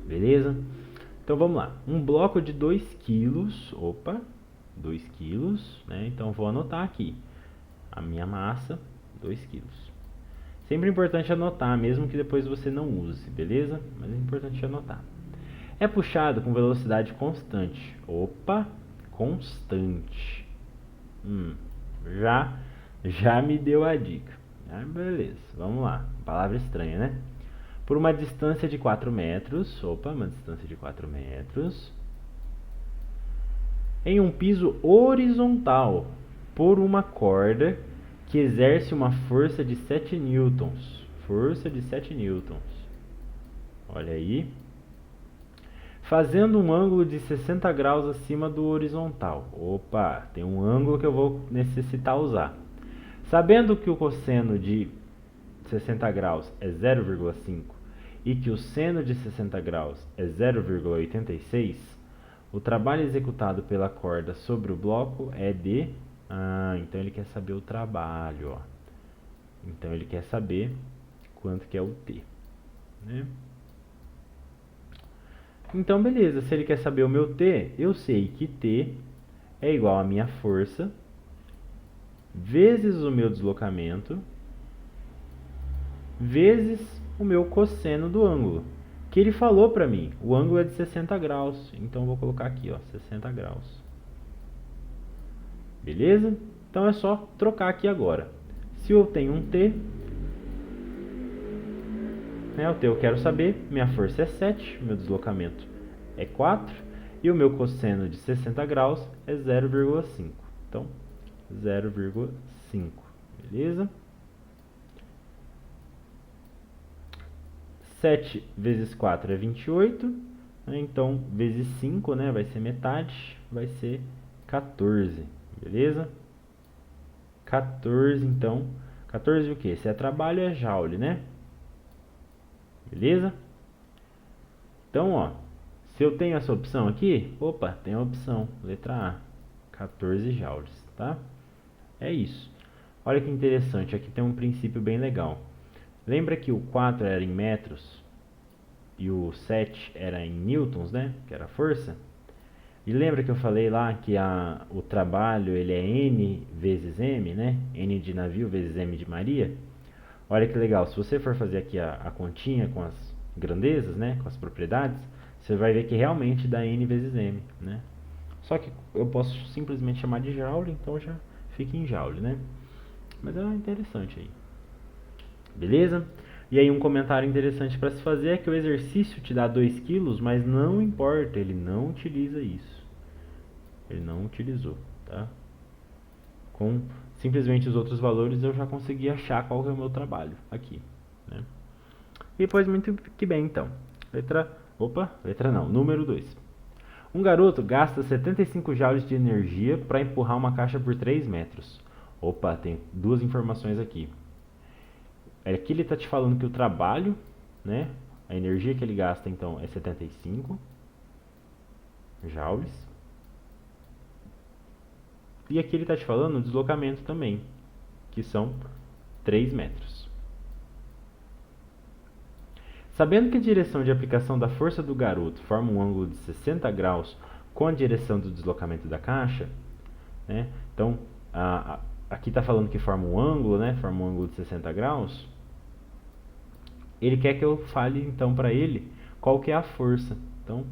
Beleza? Então vamos lá. Um bloco de 2 quilos. Opa, 2 quilos, né? Então vou anotar aqui. A minha massa, 2 quilos. Sempre importante anotar, mesmo que depois você não use, beleza? Mas é importante anotar. É puxado com velocidade constante. Opa, constante. Já me deu a dica. Ah, beleza, vamos lá. Palavra estranha, né? Por uma distância de 4 metros. Opa, uma distância de 4 metros. Em um piso horizontal. Por uma corda que exerce uma força de 7 newtons. Força de 7 newtons. Olha aí. Fazendo um ângulo de 60 graus acima do horizontal. Opa, tem um ângulo que eu vou necessitar usar. Sabendo que o cosseno de 60 graus é 0,5 e que o seno de 60 graus é 0,86, o trabalho executado pela corda sobre o bloco é de... então ele quer saber o trabalho, ó. Então ele quer saber quanto que é o T, né? Então beleza, se ele quer saber o meu T, eu sei que T é igual a minha força vezes o meu deslocamento vezes o meu cosseno do ângulo, que ele falou para mim. O ângulo é de 60 graus, então vou colocar aqui, ó, 60 graus. Beleza? Então é só trocar aqui agora. Se eu tenho um T, né, o T eu quero saber, minha força é 7, meu deslocamento é 4 e o meu cosseno de 60 graus é 0,5. Então, 0,5. Beleza? 7 vezes 4 é 28, né? Então vezes 5, né, vai ser metade, vai ser 14, beleza? 14, então, 14 o que? Se é trabalho é joule, né? Beleza? Então, ó, se eu tenho essa opção aqui, opa, tem a opção, letra A, 14 joules, tá? É isso. Olha que interessante, aqui tem um princípio bem legal. Lembra que o 4 era em metros e o 7 era em newtons, né? Que era a força. E lembra que eu falei lá que o trabalho ele é N vezes M, né? N de navio vezes M de Maria. Olha que legal, se você for fazer aqui a continha com as grandezas, né? Com as propriedades, você vai ver que realmente dá N vezes M, né? Só que eu posso simplesmente chamar de joule, então já fica em joule, né? Mas é interessante aí. Beleza? E aí um comentário interessante para se fazer é que o exercício te dá 2 kg, mas não importa, ele não utiliza isso. Ele não utilizou, tá? Com simplesmente os outros valores eu já consegui achar qual é o meu trabalho aqui, né? E pois muito que bem então. Letra não, número 2. Um garoto gasta 75 joules de energia para empurrar uma caixa por 3 metros. Opa, tem duas informações aqui. Aqui ele está te falando que o trabalho, né, a energia que ele gasta então é 75 joules. E aqui ele está te falando o deslocamento também, que são 3 metros. Sabendo que a direção de aplicação da força do garoto forma um ângulo de 60 graus com a direção do deslocamento da caixa, né? Então, aqui está falando que forma um ângulo, né? Forma um ângulo de 60 graus. Ele quer que eu fale, então, para ele qual que é a força. Então,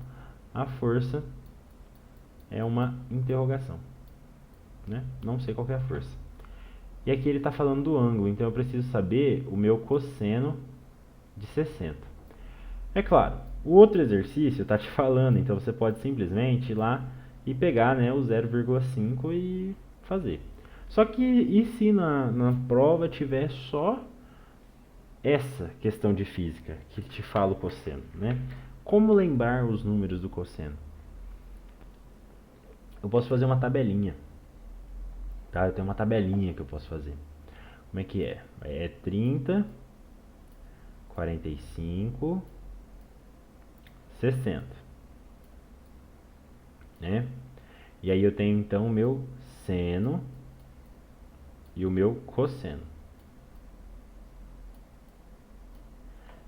a força é uma interrogação, né? Não sei qual que é a força. E aqui ele está falando do ângulo, então eu preciso saber o meu cosseno de 60. É claro, o outro exercício está te falando, então você pode simplesmente ir lá e pegar, né, o 0,5 e fazer. Só que e se na prova tiver só essa questão de física que te fala o cosseno, né? Como lembrar os números do cosseno? Eu posso fazer uma tabelinha, tá? Eu tenho uma tabelinha que eu posso fazer. Como é que é? É 30, 45, 60, né? E aí eu tenho então o meu seno e o meu cosseno.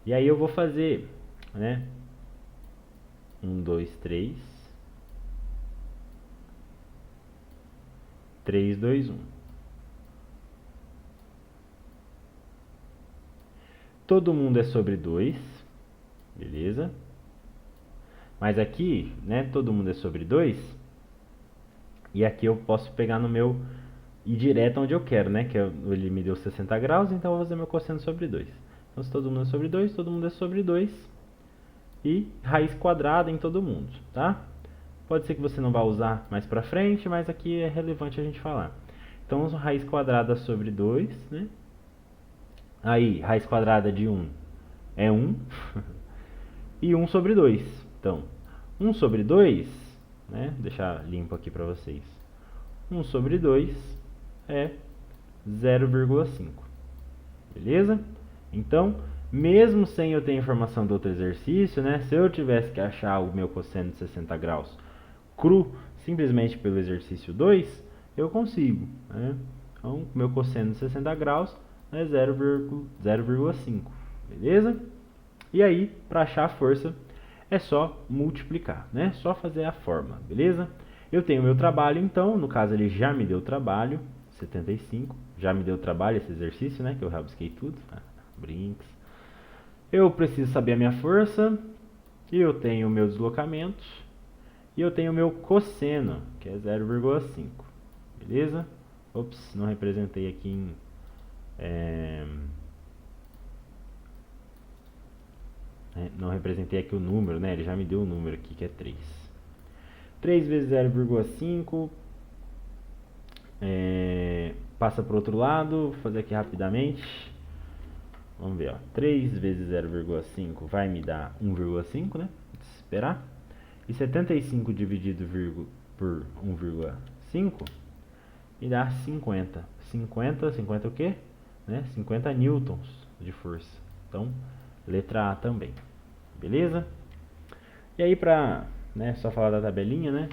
E aí eu vou fazer, né? 1, 2, 3, 3, 2, 1. Todo mundo é sobre 2, beleza? Mas aqui, né, todo mundo é sobre 2. E aqui eu posso pegar no meu ir direto onde eu quero, né? Que ele me deu 60 graus, então eu vou fazer meu cosseno sobre 2. Então se todo mundo é sobre 2, todo mundo é sobre 2. E raiz quadrada em todo mundo, tá? Pode ser que você não vá usar mais pra frente, mas aqui é relevante a gente falar. Então raiz quadrada sobre 2, né? Aí, raiz quadrada de 1 é 1. E 1 sobre 2. Então, 1 sobre 2, né? Vou deixar limpo aqui para vocês. 1 sobre 2 é 0,5. Beleza? Então, mesmo sem eu ter informação do outro exercício, né? Se eu tivesse que achar o meu cosseno de 60 graus cru, simplesmente pelo exercício 2, eu consigo, né? Então, meu cosseno de 60 graus é 0,5. Beleza? E aí, para achar a força, é só multiplicar, né? Só fazer a fórmula, beleza? Eu tenho o meu trabalho, então, no caso ele já me deu o trabalho, 75, já me deu o trabalho esse exercício, né? Que eu rabisquei tudo, brinks. Eu preciso saber a minha força, e eu tenho o meu deslocamento, e eu tenho o meu cosseno, que é 0,5, beleza? Ops, não representei aqui em... não representei aqui o número, né? Ele já me deu o número aqui, que é 3. 3 vezes 0,5 passa para o outro lado. Vou fazer aqui rapidamente. Vamos ver, ó. 3 vezes 0,5 vai me dar 1,5, né? Vou esperar. E 75 dividido por 1,5 me dá 50. 50 o quê? Né? 50 newtons de força. Então, letra A também. Beleza? E aí pra, né, só falar da tabelinha, né?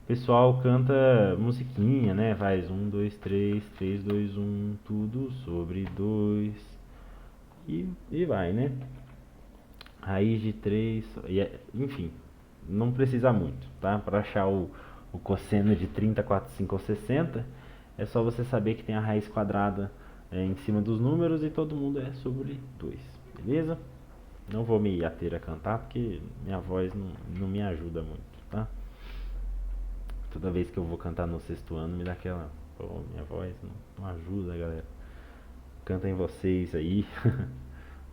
O pessoal canta musiquinha, né? Faz 1, 2, 3, 3, 2, 1, tudo sobre 2. E vai, né? Raiz de 3, enfim, não precisa muito, tá? Para achar o cosseno de 30, 45 ou 60, é só você saber que tem a raiz quadrada em cima dos números e todo mundo é sobre 2, beleza? Não vou me ater a cantar porque minha voz não me ajuda muito, tá? Toda vez que eu vou cantar no sexto ano me dá aquela... Pô, minha voz não ajuda, galera. Cantem vocês aí.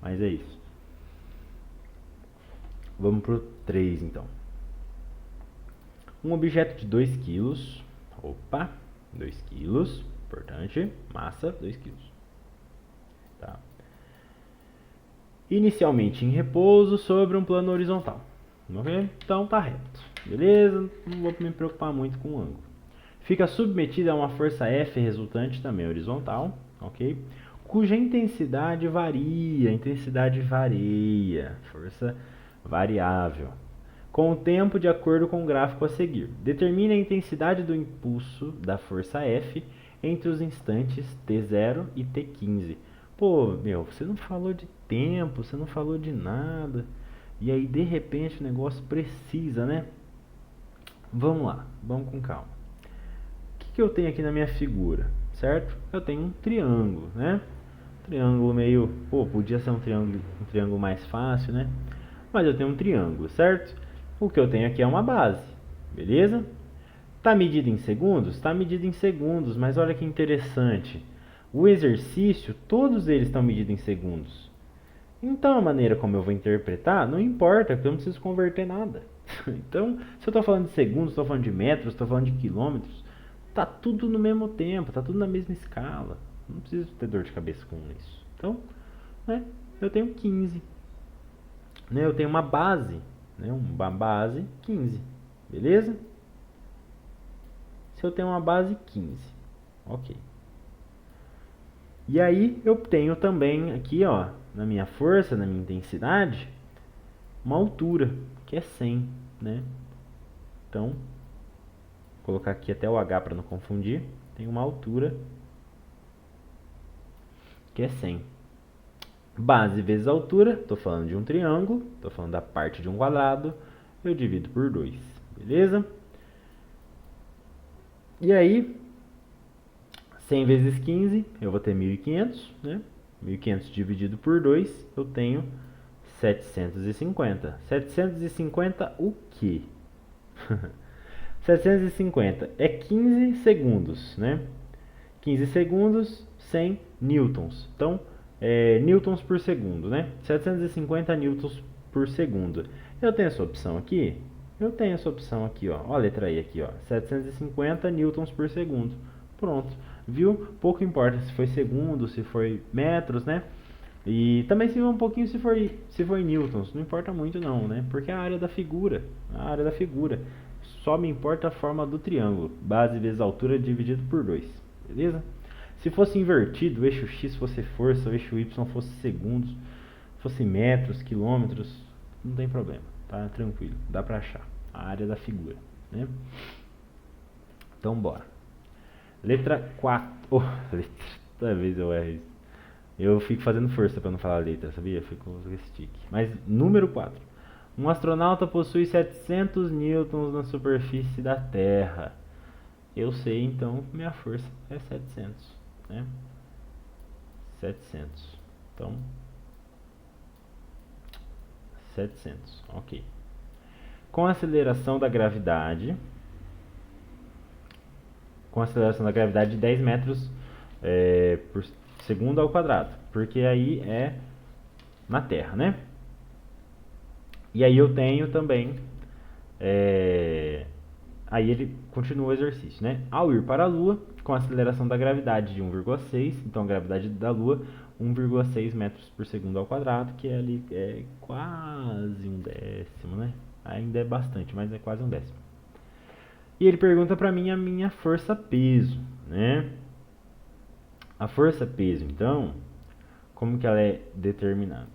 Mas é isso. Vamos pro 3 então. Um objeto de 2 kg. Opa, 2 kg. Importante. Massa, 2 kg. Tá. Inicialmente em repouso sobre um plano horizontal. Ok? Então tá reto. Beleza? Não vou me preocupar muito com o ângulo. Fica submetida a uma força F resultante também horizontal. Ok? Cuja intensidade varia. Força variável. com o tempo de acordo com o gráfico a seguir. Determine a intensidade do impulso da força F entre os instantes t0 e t15. Pô, meu, você não falou de tempo, você não falou de nada. E aí, de repente, o negócio precisa, né? Vamos lá, vamos com calma. O que eu tenho aqui na minha figura, certo? Eu tenho um triângulo, né? Triângulo meio... Pô, podia ser um triângulo mais fácil, né? Mas eu tenho um triângulo, certo? O que eu tenho aqui é uma base, beleza? Está medido em segundos? Está medido em segundos, mas olha que interessante. O exercício, todos eles estão medidos em segundos. Então a maneira como eu vou interpretar, não importa, porque eu não preciso converter nada. Então, se eu estou falando de segundos, estou falando de metros, estou falando de quilômetros, tá tudo no mesmo tempo, tá tudo na mesma escala. Não preciso ter dor de cabeça com isso. Então, né, eu tenho 15. Né, eu tenho uma base, né, uma base 15. Beleza? Se eu tenho uma base 15. Ok. E aí eu tenho também aqui, ó, na minha força, na minha intensidade, uma altura, que é 100, né? Então, vou colocar aqui até o H para não confundir. Tem uma altura que é 100. Base vezes altura, estou falando de um triângulo, estou falando da parte de um quadrado, eu divido por 2, beleza? E aí, 100 vezes 15, eu vou ter 1.500, né? 1.500 dividido por 2, eu tenho 750. 750 o quê? 750 é 15 segundos, né? 15 segundos, 100 newtons. Então, newtons por segundo, né? 750 newtons por segundo. Eu tenho essa opção aqui? Eu tenho essa opção aqui, ó. Ó a letra E aqui, ó. 750 newtons por segundo. Pronto. Viu? Pouco importa se foi segundo, se foi metros, né? E também se um pouquinho se for em newtons, não importa muito não, né? Porque é a área da figura, a área da figura. Só me importa a forma do triângulo, base vezes altura dividido por 2, beleza? Se fosse invertido, o eixo x fosse força, o eixo y fosse segundos, fosse metros, quilômetros, não tem problema, tá? Tranquilo, dá pra achar a área da figura, né? Então bora. Letra 4. Oh, toda vez eu erro isso. Eu fico fazendo força para não falar letra, sabia? Eu fico com stick. Mas número 4. Um astronauta possui 700 newtons na superfície da Terra. Eu sei, então, minha força é 700, né? 700. Então, 700, ok. Com a aceleração da gravidade, de 10 metros por segundo ao quadrado, porque aí é na Terra, né? E aí eu tenho também, aí ele continua o exercício, né? Ao ir para a Lua, com a aceleração da gravidade de 1,6, então a gravidade da Lua 1,6 metros por segundo ao quadrado, que é ali quase um décimo, né? Ainda é bastante, mas é quase um décimo. E ele pergunta para mim a minha força-peso, né? A força-peso, então, como que ela é determinada?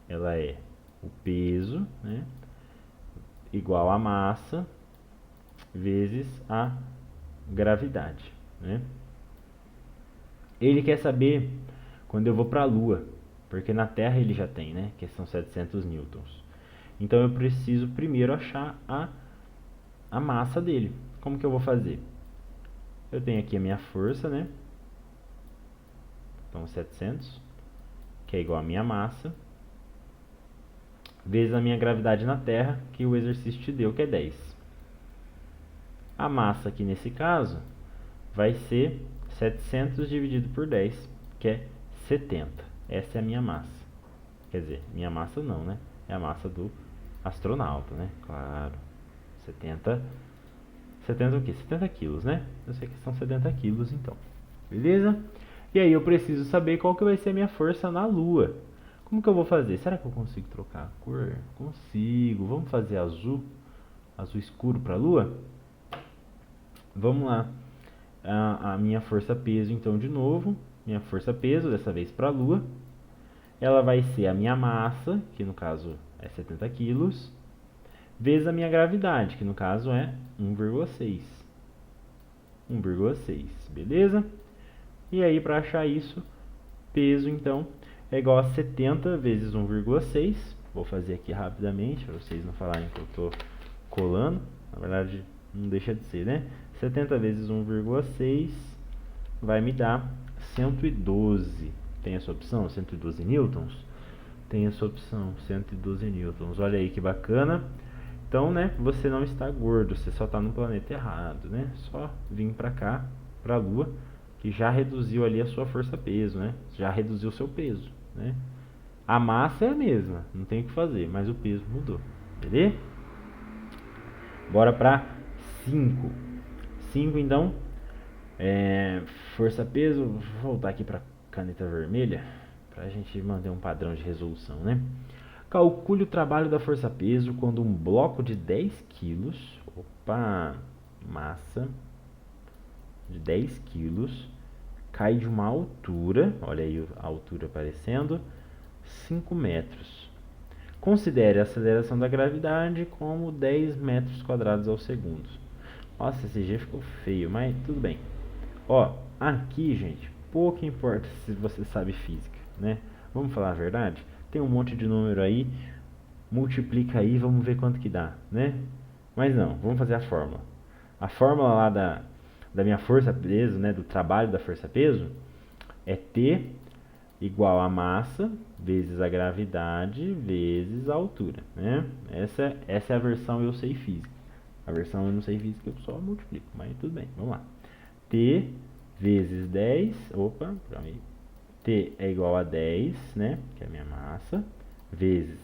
Ela é o peso, né, igual a massa vezes a gravidade, né? Ele quer saber quando eu vou para a Lua, porque na Terra ele já tem, né, que são 700 newtons. Então eu preciso primeiro achar a massa dele. Como que eu vou fazer? Eu tenho aqui a minha força, né? Então 700, que é igual a minha massa, vezes a minha gravidade na Terra, que o exercício te deu, que é 10. A massa aqui nesse caso vai ser 700 dividido por 10, que é 70. Essa é a minha massa. Quer dizer, minha massa não, né? É a massa do astronauta, né? Claro. 70 o quê? 70 quilos, né? Eu sei que são 70 quilos, então. Beleza? E aí eu preciso saber qual que vai ser a minha força na Lua. Como que eu vou fazer? Será que eu consigo trocar a cor? Consigo. Vamos fazer azul. Azul escuro para a Lua? Vamos lá. A minha força-peso, então, de novo. Minha força-peso, dessa vez para a Lua. Ela vai ser a minha massa, que no caso é 70 quilos, vezes a minha gravidade, que no caso é 1,6. 1,6, beleza? E aí, para achar isso, peso, então, é igual a 70 vezes 1,6. Vou fazer aqui rapidamente, para vocês não falarem que eu estou colando. Na verdade, não deixa de ser, né? 70 vezes 1,6 vai me dar 112. Tem essa opção, 112 newtons? Tem essa opção, 112 newtons. Olha aí que bacana. Então, né, você não está gordo, você só está no planeta errado, né? Só vir para cá, para a Lua, que já reduziu ali a sua força-peso, né? Já reduziu o seu peso, né? A massa é a mesma, não tem o que fazer, mas o peso mudou, beleza? Bora para 5. 5 então, força-peso, vou voltar aqui para caneta vermelha, para a gente manter um padrão de resolução, né? Calcule o trabalho da força-peso quando um bloco de 10 quilos, massa de 10 quilos, cai de uma altura, olha aí a altura aparecendo, 5 metros. Considere a aceleração da gravidade como 10 metros quadrados ao segundo. Nossa, esse G ficou feio, mas tudo bem. Ó, aqui, gente, pouco importa se você sabe física, né? Vamos falar a verdade? Tem um monte de número aí, multiplica aí, vamos ver quanto que dá, né? Mas não, vamos fazer a fórmula. A fórmula lá da minha força-peso, né, do trabalho da força-peso, é T igual a massa vezes a gravidade vezes a altura, né? Essa é a versão eu sei física. A versão eu não sei física eu só multiplico, mas tudo bem, vamos lá. T vezes 10, T é igual a 10, né, que é a minha massa, vezes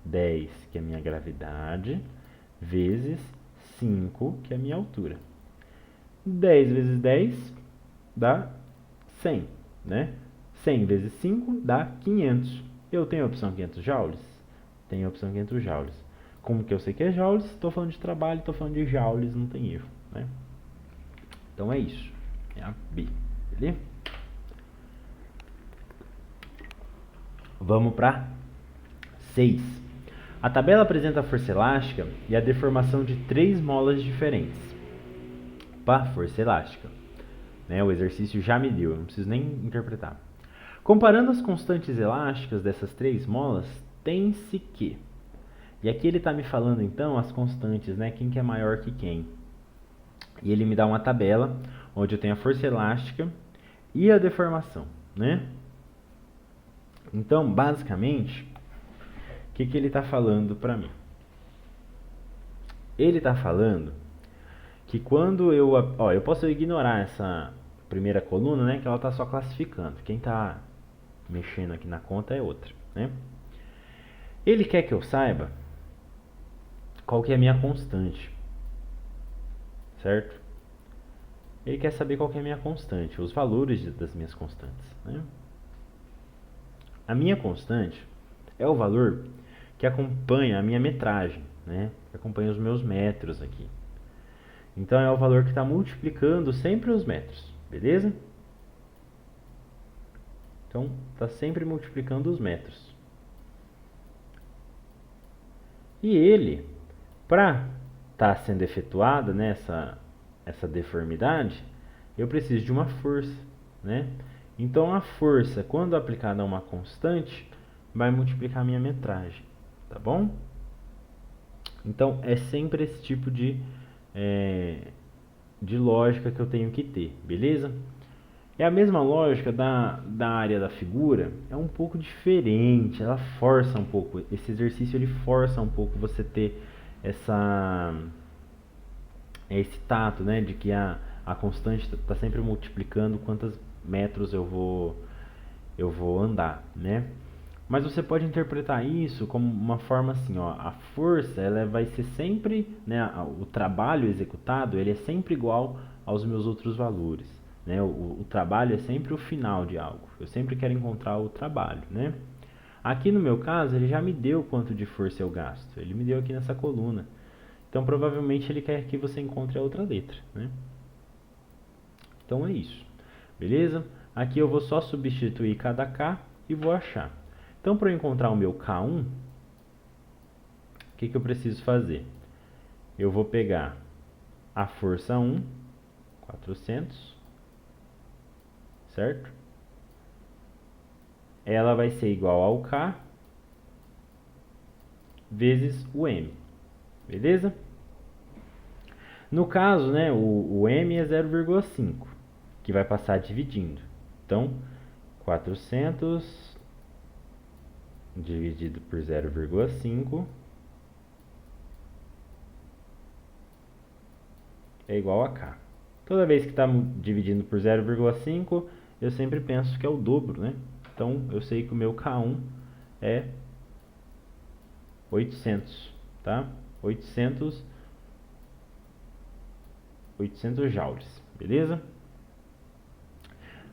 10, que é a minha gravidade, vezes 5, que é a minha altura. 10 vezes 10 dá 100, né? 100 vezes 5 dá 500. Eu tenho a opção 500 joules? Tenho a opção 500 joules. Como que eu sei que é joules? Estou falando de trabalho, estou falando de joules, não tem erro, né? Então é isso. É a B, beleza? Vamos para 6. A tabela apresenta a força elástica e a deformação de 3 molas diferentes. Para força elástica, né? O exercício já me deu, eu não preciso nem interpretar. Comparando as constantes elásticas dessas 3 molas, tem-se que... E aqui ele está me falando então as constantes, né? Quem que é maior que quem. E ele me dá uma tabela onde eu tenho a força elástica e a deformação, né? Então, basicamente, o que ele está falando para mim? Ele está falando que quando eu posso ignorar essa primeira coluna, né, que ela está só classificando. Quem está mexendo aqui na conta é outra, né? Ele quer que eu saiba qual que é a minha constante, certo? Ele quer saber qual que é a minha constante, os valores das minhas constantes, né? A minha constante é o valor que acompanha a minha metragem, né? Que acompanha os meus metros aqui. Então é o valor que está multiplicando sempre os metros, beleza? Então está sempre multiplicando os metros. E ele, para estar sendo efetuada, né, essa deformidade, eu preciso de uma força, né? Então a força, quando aplicada a uma constante, vai multiplicar a minha metragem, tá bom? Então é sempre esse tipo de lógica que eu tenho que ter, beleza? É a mesma lógica da área da figura, é um pouco diferente, ela força um pouco, esse exercício ele força um pouco você ter esse tato, né, de que a constante está sempre multiplicando quantos metros eu vou andar, né? Mas você pode interpretar isso como uma forma assim, ó, a força ela vai ser sempre, né, o trabalho executado ele é sempre igual aos meus outros valores, né? O trabalho é sempre o final de algo. Eu sempre quero encontrar o trabalho, né? Aqui no meu caso ele já me deu quanto de força eu gasto. Ele me deu aqui nessa coluna. Então provavelmente ele quer que você encontre a outra letra, né? Então é isso, beleza? Aqui eu vou só substituir cada K e vou achar. Então, para eu encontrar o meu K1, o que eu preciso fazer? eu vou pegar a força 1, 400, certo? Ela vai ser igual ao K vezes o M, beleza? No caso, né, o M é 0,5, que vai passar dividindo. Então, 400 dividido por 0,5 é igual a K. Toda vez que está dividindo por 0,5, eu sempre penso que é o dobro, né? Então, eu sei que o meu K1 é 800, tá? 800 joules, beleza?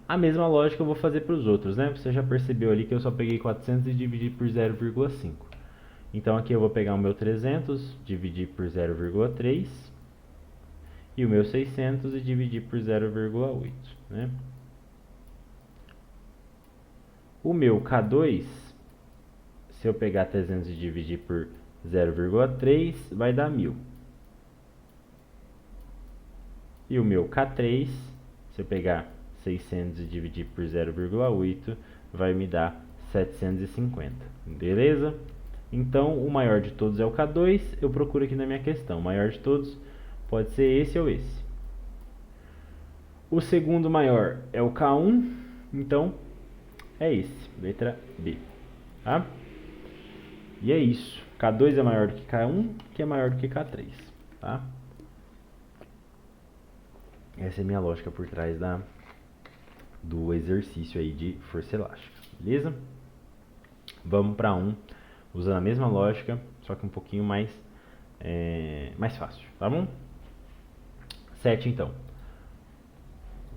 A mesma lógica eu vou fazer para os outros, né? Você já percebeu ali que eu só peguei 400 e dividi por 0,5. Então aqui eu vou pegar o meu 300, dividir por 0,3 e o meu 600 e dividir por 0,8, né? O meu K2, se eu pegar 300 e dividir por 0,3, vai dar 1000. E o meu K3, se eu pegar 600 e dividir por 0,8, vai me dar 750. Beleza? Então, o maior de todos é o K2. Eu procuro aqui na minha questão. O maior de todos pode ser esse ou esse. O segundo maior é o K1. Então, é esse. Letra B. Tá? E é isso. K2 é maior do que K1, que é maior do que K3. Tá? Essa é a minha lógica por trás do exercício aí de força elástica, beleza? Vamos para usando a mesma lógica, só que um pouquinho mais fácil, tá bom? 7 então.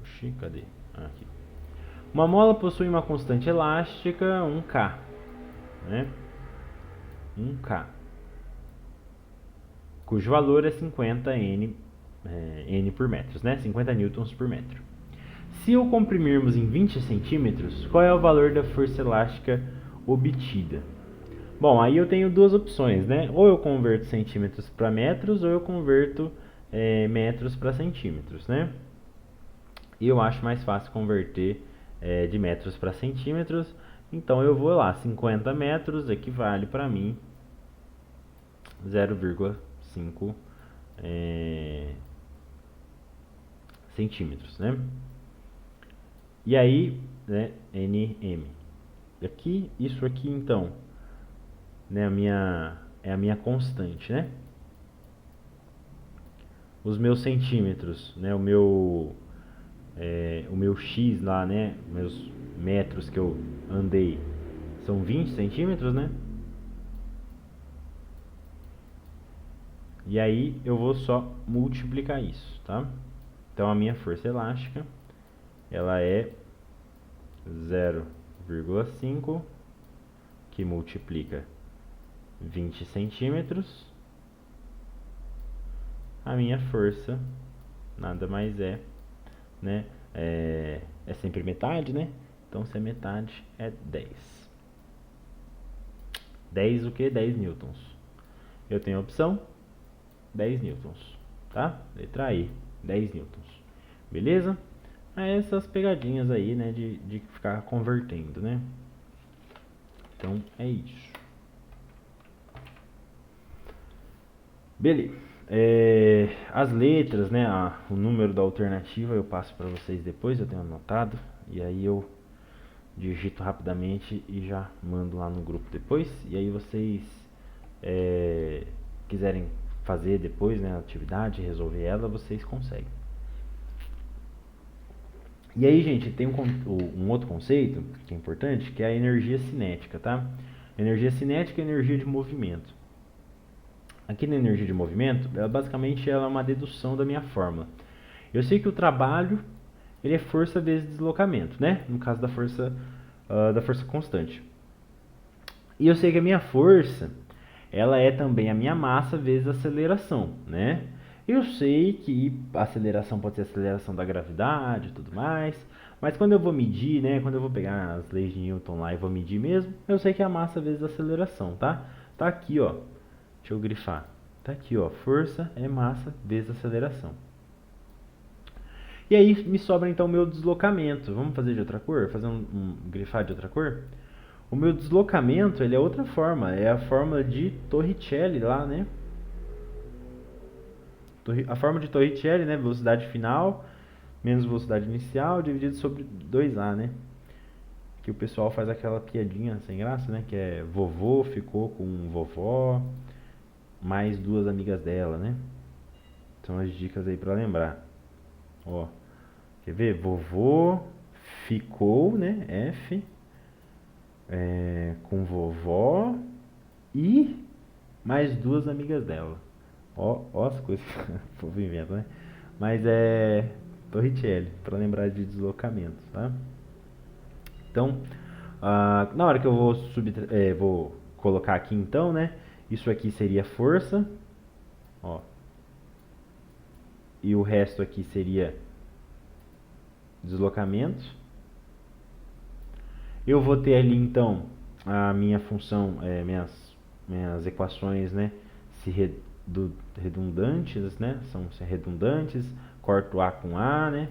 Oxi, cadê? Aqui. Uma mola possui uma constante elástica 1K, né? 1K, cujo valor é 50 N por metros, né? 50 newtons por metro. Se o comprimirmos em 20 centímetros, qual é o valor da força elástica obtida? Bom, aí eu tenho duas opções, né? Ou eu converto centímetros para metros, ou eu converto metros para centímetros, né? E eu acho mais fácil converter de metros para centímetros. Então eu vou lá, 50 metros equivale para mim 0,5 centímetros, né? E aí, né, nm. Aqui, isso aqui então, né, é a minha constante, né? Os meus centímetros, né, o meu x lá, né, meus metros que eu andei são 20 centímetros, né? E aí eu vou só multiplicar isso, tá? Então a minha força elástica, ela é 0,5 que multiplica 20 centímetros. A minha força nada mais é, né? É sempre metade, né? Então se é metade é 10. 10 o que? 10 newtons. Eu tenho a opção 10 newtons, tá? Letra I, 10 newtons. Beleza? Essas pegadinhas aí, né, de ficar convertendo, né? Então é isso. Beleza. As letras, né, o número da alternativa eu passo para vocês depois, eu tenho anotado. E aí eu digito rapidamente e já mando lá no grupo depois. E aí vocês quiserem fazer depois, né, a atividade, resolver ela, vocês conseguem. E aí, gente, tem um outro conceito que é importante, que é a energia cinética, tá? Energia cinética é energia de movimento. Aqui na energia de movimento, basicamente ela é uma dedução da minha fórmula. Eu sei que o trabalho ele é força vezes deslocamento, né? No caso da força constante. E eu sei que a minha força ela é também a minha massa vezes a aceleração, né? Eu sei que a aceleração pode ser a aceleração da gravidade e tudo mais, mas quando eu vou medir, né, quando eu vou pegar as leis de Newton lá e vou medir mesmo, eu sei que é a massa vezes a aceleração, tá? Tá aqui, ó. Deixa eu grifar. Tá aqui, ó, força é massa vezes aceleração. E aí me sobra então o meu deslocamento. Vamos fazer de outra cor? Fazer um grifar de outra cor? O meu deslocamento, ele é outra forma, é a fórmula de Torricelli lá, né? A forma de Torricelli, né? Velocidade final menos velocidade inicial dividido sobre 2A, né? Que o pessoal faz aquela piadinha sem graça, né? Que é vovô ficou com vovó mais duas amigas dela, né? São as dicas aí pra lembrar. Ó, quer ver? Vovô ficou, né? F com vovó e mais duas amigas dela. Ó as coisas que o povo inventa, né? Mas é Torricelli, para lembrar de deslocamento, tá? Então, na hora que eu vou colocar aqui então, né? Isso aqui seria força, ó. E o resto aqui seria deslocamento. Eu vou ter ali então a minha função, minhas equações, né? Se redundantes, né? São redundantes. Corto A com A, né?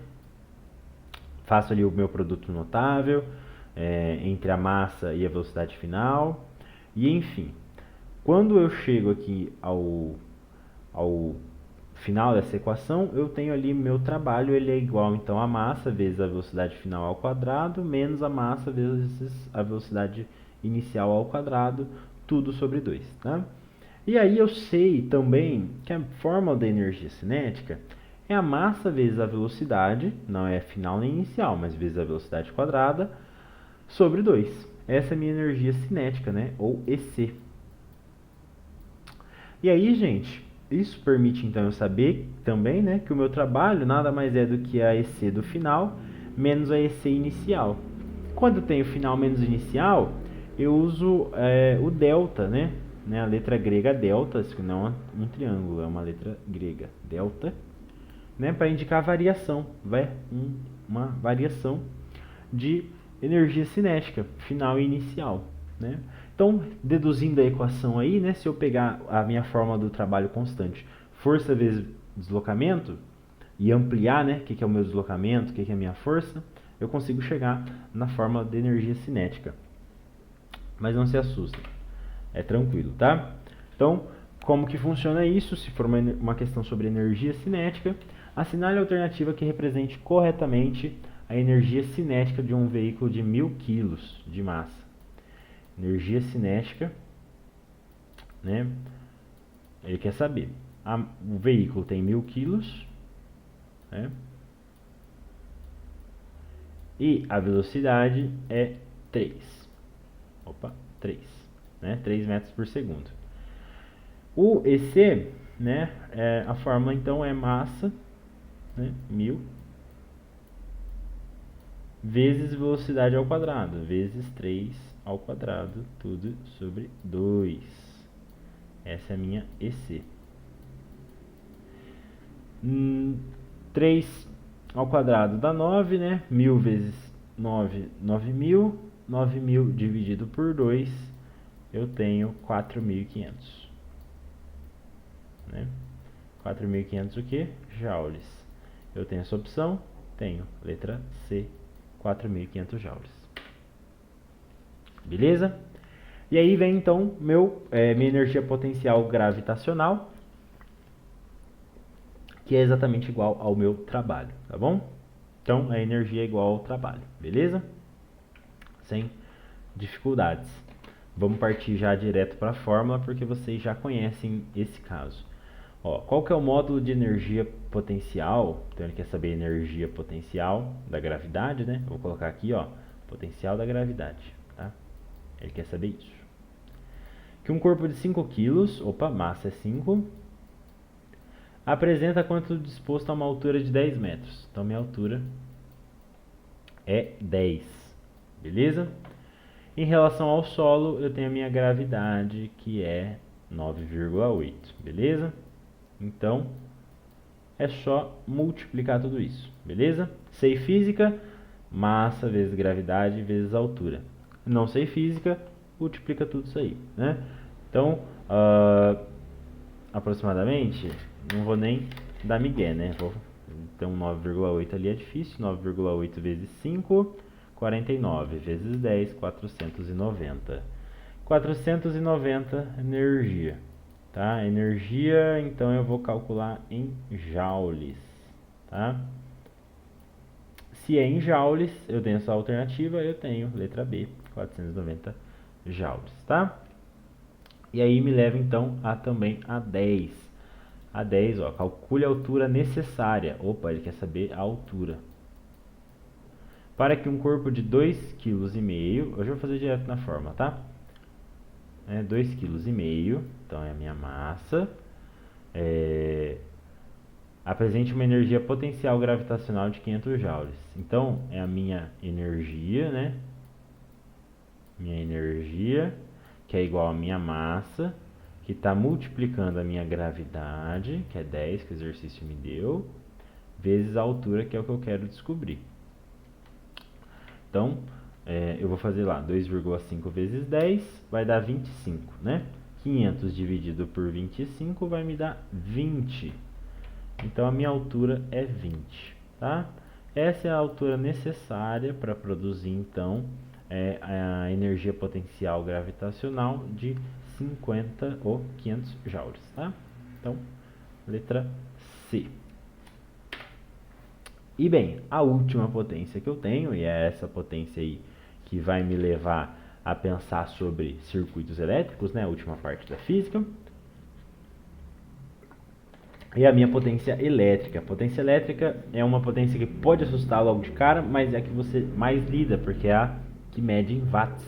Faço ali o meu produto notável entre a massa e a velocidade final. E enfim, quando eu chego aqui ao final dessa equação, eu tenho ali meu trabalho, ele é igual então a massa vezes a velocidade final ao quadrado, menos a massa vezes a velocidade inicial ao quadrado, tudo sobre 2, tá? E aí eu sei também que a fórmula da energia cinética é a massa vezes a velocidade, não é final nem inicial, mas vezes a velocidade quadrada, sobre 2. Essa é a minha energia cinética, né? Ou EC. E aí, gente, isso permite então eu saber também, né, que o meu trabalho nada mais é do que a EC do final menos a EC inicial. Quando eu tenho final menos inicial, eu uso o delta, né? A letra grega delta, que não é um triângulo, é uma letra grega delta, né, para indicar variação, uma variação de energia cinética, final e inicial, né? Então, deduzindo a equação aí, né, se eu pegar a minha fórmula do trabalho constante, força vezes deslocamento, e ampliar, né, o que é o meu deslocamento, o que é a minha força, eu consigo chegar na fórmula de energia cinética. Mas não se assustem, é tranquilo, tá? Então, como que funciona isso? Se for uma questão sobre energia cinética, assinale a alternativa que represente corretamente a energia cinética de um veículo de 1000 kg de massa. Energia cinética, né? Ele quer saber. O veículo tem 1000 kg, né? E a velocidade é 3. 3, né? 3 metros por segundo. O EC, né? A fórmula então é massa, né? 1000 vezes velocidade ao quadrado, vezes 3 ao quadrado, tudo sobre 2. Essa é a minha EC. 3 ao quadrado dá 9, né? 1000 vezes 9, 9000. 9000 dividido por 2, eu tenho 4500. Né? 4500 o que? Joules. Eu tenho essa opção? Tenho. Letra C, 4500 joules. Beleza? E aí vem então minha energia potencial gravitacional, que é exatamente igual ao meu trabalho, tá bom? Então a energia é igual ao trabalho, beleza? Sem dificuldades. Vamos partir já direto para a fórmula, porque vocês já conhecem esse caso. Ó, qual que é o módulo de energia potencial? Então ele quer saber a energia potencial da gravidade, né? Vou colocar aqui, ó, potencial da gravidade, tá? Ele quer saber isso. Que um corpo de 5 kg, massa é 5, apresenta quanto disposto a uma altura de 10 metros. Então minha altura é 10, beleza? Em relação ao solo, eu tenho a minha gravidade, que é 9,8, beleza? Então, é só multiplicar tudo isso, beleza? Sei física, massa vezes gravidade vezes altura. Não sei física, multiplica tudo isso aí, né? Então, aproximadamente, não vou nem dar migué, né? Então 9,8 ali é difícil, 9,8 vezes 5, 49, vezes 10, 490. 490 energia, tá? Energia, então eu vou calcular em joules, tá? Se é em joules, eu tenho essa alternativa, eu tenho letra B, 490 joules, tá? E aí me leva então também a 10. A 10, ó, calcule a altura necessária. Opa, ele quer saber a altura. Para que um corpo de 2,5 kg, hoje eu vou fazer direto na forma, tá? 2,5 kg, então é a minha massa. Apresente uma energia potencial gravitacional de 500 joules. Então, é a minha energia, né? Minha energia, que é igual a minha massa, que está multiplicando a minha gravidade, que é 10, que o exercício me deu, vezes a altura, que é o que eu quero descobrir. Então, eu vou fazer lá 2,5 vezes 10, vai dar 25, né? 500 dividido por 25 vai me dar 20. Então a minha altura é 20, tá? Essa é a altura necessária para produzir então a energia potencial gravitacional de 50 ou 500 joules, tá? Então, letra C. E bem, a última potência que eu tenho, e é essa potência aí que vai me levar a pensar sobre circuitos elétricos, né? A última parte da física. E a minha potência elétrica. A potência elétrica é uma potência que pode assustar logo de cara, mas é a que você mais lida, porque é a que mede em watts,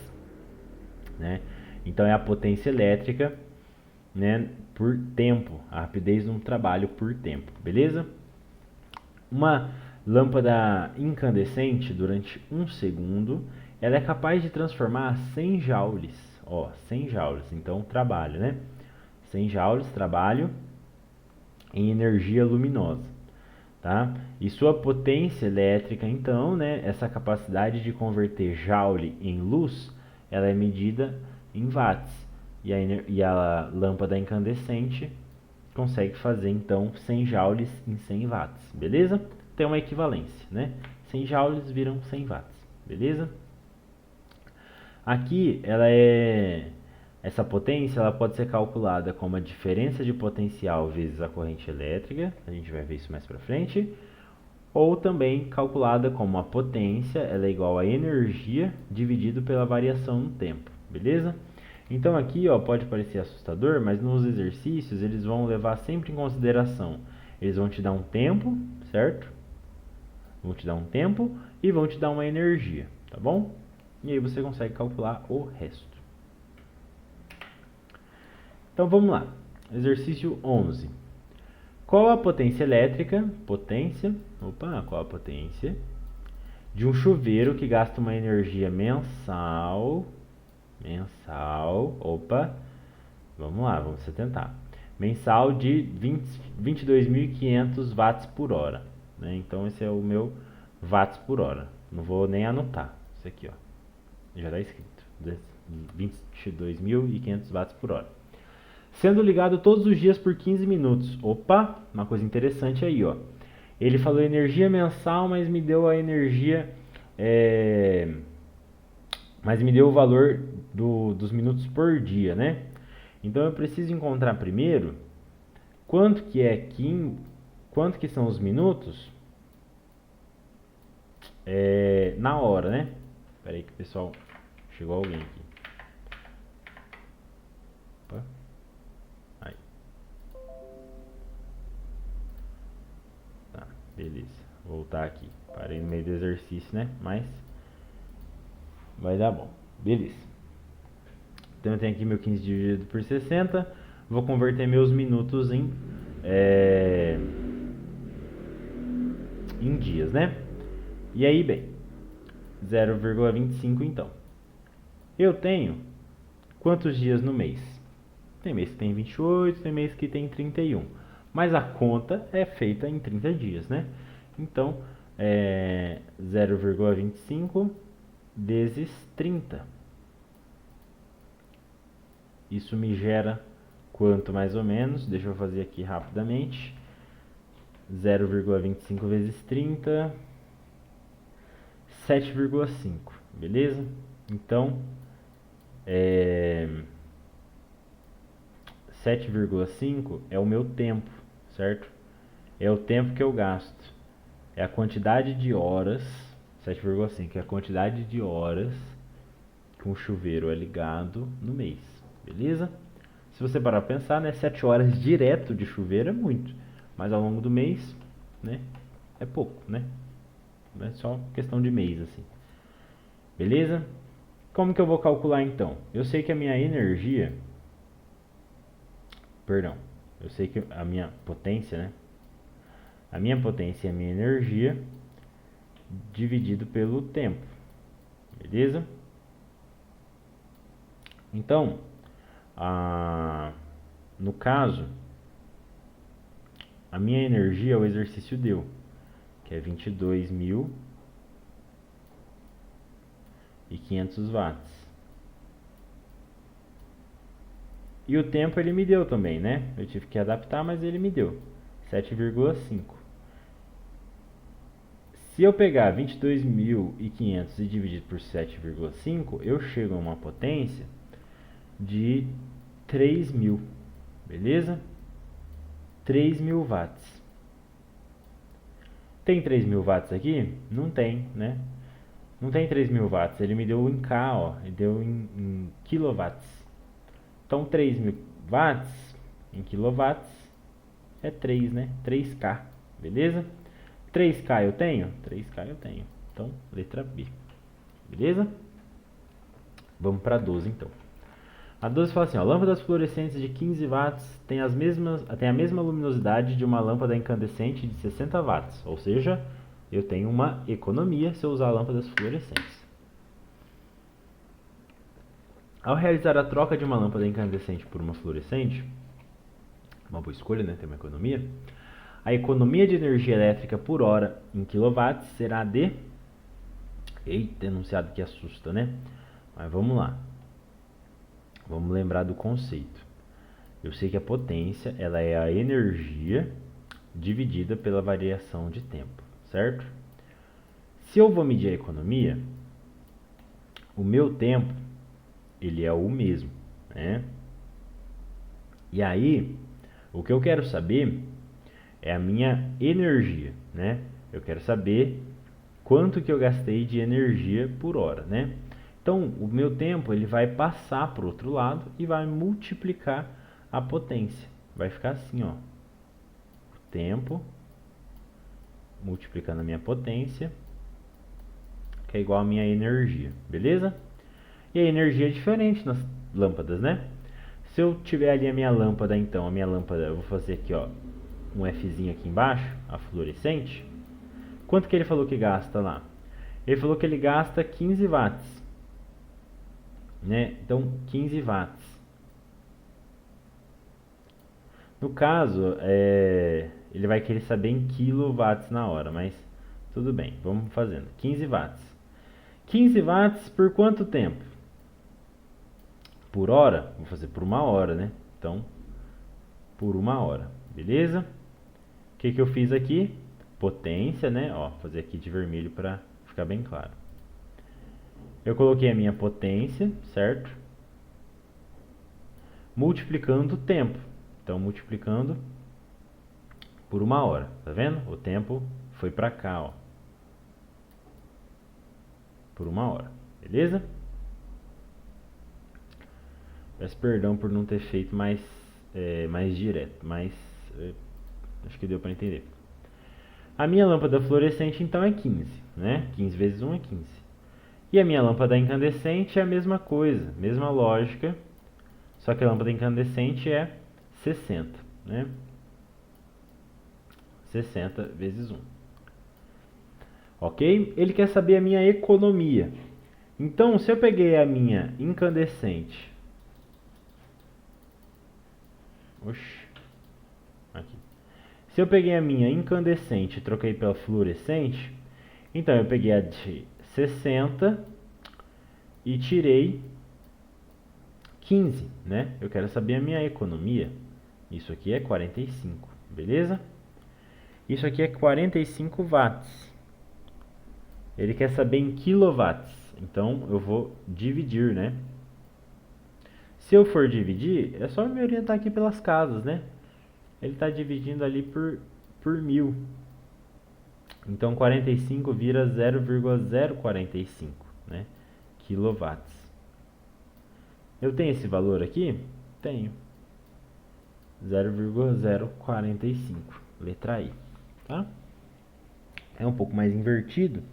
né? Então é a potência elétrica, né, por tempo, a rapidez de um trabalho por tempo, beleza? Uma lâmpada incandescente durante 1 segundo, ela é capaz de transformar 100 joules, 100 joules, então trabalho, né? 100 joules, trabalho, em energia luminosa, tá? E sua potência elétrica, então, né, essa capacidade de converter joule em luz, ela é medida em watts. E a lâmpada incandescente consegue fazer, então, 100 joules em 100 watts, beleza? Tem uma equivalência, né? 100 joules viram 100 watts, beleza? Aqui, essa potência ela pode ser calculada como a diferença de potencial vezes a corrente elétrica, a gente vai ver isso mais para frente, ou também calculada como a potência ela é igual a energia dividido pela variação no tempo, beleza? Então aqui pode parecer assustador, mas nos exercícios eles vão levar sempre em consideração, eles vão te dar um tempo, certo? Vão te dar um tempo e vão te dar uma energia, tá bom? E aí você consegue calcular o resto. Então vamos lá. Exercício 11. Qual a potência elétrica? Qual a potência de um chuveiro que gasta uma energia mensal? Vamos lá, vamos tentar. Mensal de 22.500 watts por hora, né? Então esse é o meu watts por hora. Não vou nem anotar. Isso aqui, já está escrito. 22.500 watts por hora. Sendo ligado todos os dias por 15 minutos. Opa, uma coisa interessante aí, Ele falou energia mensal, mas me deu a energia... mas me deu o valor dos minutos por dia, né? Então eu preciso encontrar primeiro quanto que são os minutos na hora, né? Espera aí que o pessoal... Chegou alguém aqui. Opa. Aí. Tá, beleza. Vou voltar aqui. Parei no meio do exercício, né? Mas vai dar bom. Beleza. Então eu tenho aqui meu 15 dividido por 60. Vou converter meus minutos em dias, né? E aí, bem, 0,25 então. Eu tenho quantos dias no mês? Tem mês que tem 28, tem mês que tem 31. Mas a conta é feita em 30 dias, né? Então, 0,25 vezes 30. Isso me gera quanto mais ou menos, deixa eu fazer aqui rapidamente, 0,25 vezes 30, 7,5, beleza? Então, 7,5 é o meu tempo, certo? É o tempo que eu gasto. É a quantidade de horas, 7,5 é a quantidade de horas que um chuveiro é ligado no mês, beleza? Se você parar para pensar, né, 7 horas direto de chuveiro é muito, mas ao longo do mês, né, é pouco, né? É só questão de mês assim. Beleza? Como que eu vou calcular então? Eu sei que a minha energia, perdão, eu sei que a minha potência, né? A minha potência é a minha energia dividido pelo tempo. Beleza? Então, no caso, a minha energia o exercício deu, que é 22.500 watts. E o tempo ele me deu também, né? Eu tive que adaptar, mas ele me deu 7,5. Se eu pegar 22.500 e dividir por 7,5, eu chego a uma potência de 3.000, beleza? 3.000 watts. Tem 3.000 watts aqui? Não tem, né? Não tem 3.000 watts, ele me deu em K, ó, ele deu em quilowatts. Então 3.000 watts em quilowatts é 3, né? 3K, beleza? 3K eu tenho? 3K eu tenho. Então, letra B. Beleza? Vamos para 12 então. A 12 fala assim, ó, lâmpadas fluorescentes de 15 watts têm a mesma luminosidade de uma lâmpada incandescente de 60 watts. Ou seja, eu tenho uma economia se eu usar lâmpadas fluorescentes. Ao realizar a troca de uma lâmpada incandescente por uma fluorescente, uma boa escolha, né? Tem uma economia. A economia de energia elétrica por hora em quilowatts será de... Eita, enunciado que assusta, né? Mas vamos lá. Vamos lembrar do conceito. Eu sei que a potência ela é a energia dividida pela variação de tempo, certo? Se eu vou medir a economia, o meu tempo ele é o mesmo, né? E aí, o que eu quero saber é a minha energia, né? Eu quero saber quanto que eu gastei de energia por hora, né? Então, o meu tempo ele vai passar para o outro lado e vai multiplicar a potência. Vai ficar assim, ó. O tempo multiplicando a minha potência, que é igual a minha energia, beleza? E a energia é diferente nas lâmpadas, né? Se eu tiver ali a minha lâmpada, então, a minha lâmpada, eu vou fazer aqui, ó, um Fzinho aqui embaixo, a fluorescente. Quanto que ele falou que gasta lá? Ele falou que ele gasta 15 watts, né? Então, 15 watts. No caso, ele vai querer saber em quilowatts na hora, mas tudo bem, vamos fazendo. 15 watts. 15 watts por quanto tempo? Por hora? Vou fazer por uma hora, né? Então, por uma hora, beleza? O que eu fiz aqui? Potência, né? Ó, vou fazer aqui de vermelho para ficar bem claro. Eu coloquei a minha potência, certo? Multiplicando o tempo. Então, multiplicando por uma hora, tá vendo? O tempo foi para cá, ó. Por uma hora, beleza? Peço perdão por não ter feito mais direto, mas acho que deu para entender. A minha lâmpada fluorescente então é 15, né? 15 vezes 1 é 15. E a minha lâmpada incandescente é a mesma coisa, mesma lógica, só que a lâmpada incandescente é 60, né? 60 vezes 1. Ok? Ele quer saber a minha economia. Então, se eu peguei a minha incandescente... Aqui. Se eu peguei a minha incandescente e troquei pela fluorescente, então eu peguei a de 60 e tirei 15, né? Eu quero saber a minha economia. Isso aqui é 45, beleza? Isso aqui é 45 watts. Ele quer saber em quilowatts. Então eu vou dividir, né? Se eu for dividir, é só me orientar aqui pelas casas, né? Ele está dividindo ali por 1000. Então 45 vira 0,045, né? Quilowatts. Eu tenho esse valor aqui? Tenho. 0,045, letra I, tá? É um pouco mais invertido,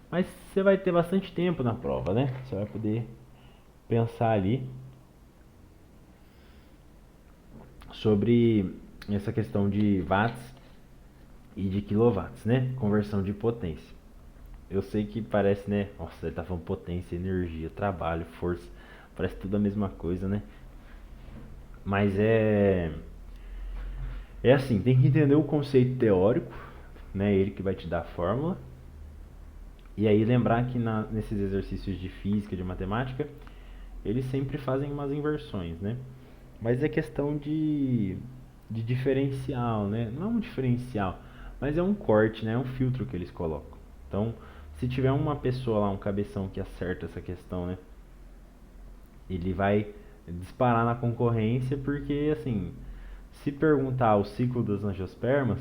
mas você vai ter bastante tempo na prova, né? Você vai poder pensar ali sobre essa questão de watts e de quilowatts, né? Conversão de potência. Eu sei que parece, né? Nossa, ele tá falando potência, energia, trabalho, força. Parece tudo a mesma coisa, né? Mas é assim, tem que entender o conceito teórico, né? Ele que vai te dar a fórmula. E aí lembrar que nesses exercícios de física, de matemática, eles sempre fazem umas inversões, né? Mas é questão de diferencial, né? Não é um diferencial, mas é um corte, né? É um filtro que eles colocam. Então, se tiver uma pessoa lá, um cabeção que acerta essa questão, né? Ele vai disparar na concorrência porque, assim, se perguntar o ciclo das angiospermas,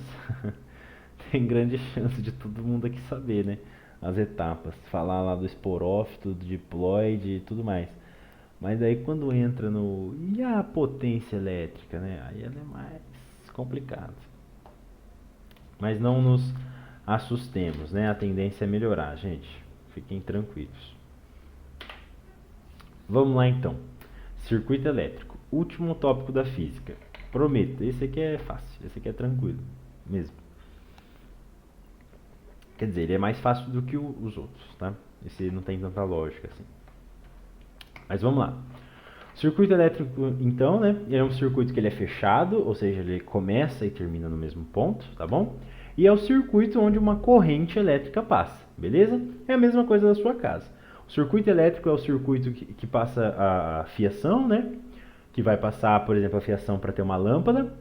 tem grande chance de todo mundo aqui saber, né? As etapas, falar lá do esporófito, do diploide e tudo mais. Mas aí quando entra no... E a potência elétrica, né? Aí ela é mais complicado. Mas não nos assustemos, né? A tendência é melhorar, gente. Fiquem tranquilos. Vamos lá então. Circuito elétrico. Último tópico da física. Prometo, esse aqui é fácil, esse aqui é tranquilo mesmo. Quer dizer, ele é mais fácil do que os outros, tá? Esse não tem tanta lógica assim. Mas vamos lá. Circuito elétrico, então, né? Ele é um circuito que ele é fechado, ou seja, ele começa e termina no mesmo ponto, tá bom? E é o circuito onde uma corrente elétrica passa, beleza? É a mesma coisa da sua casa. O circuito elétrico é o circuito que passa a fiação, né? Que vai passar, por exemplo, a fiação para ter uma lâmpada.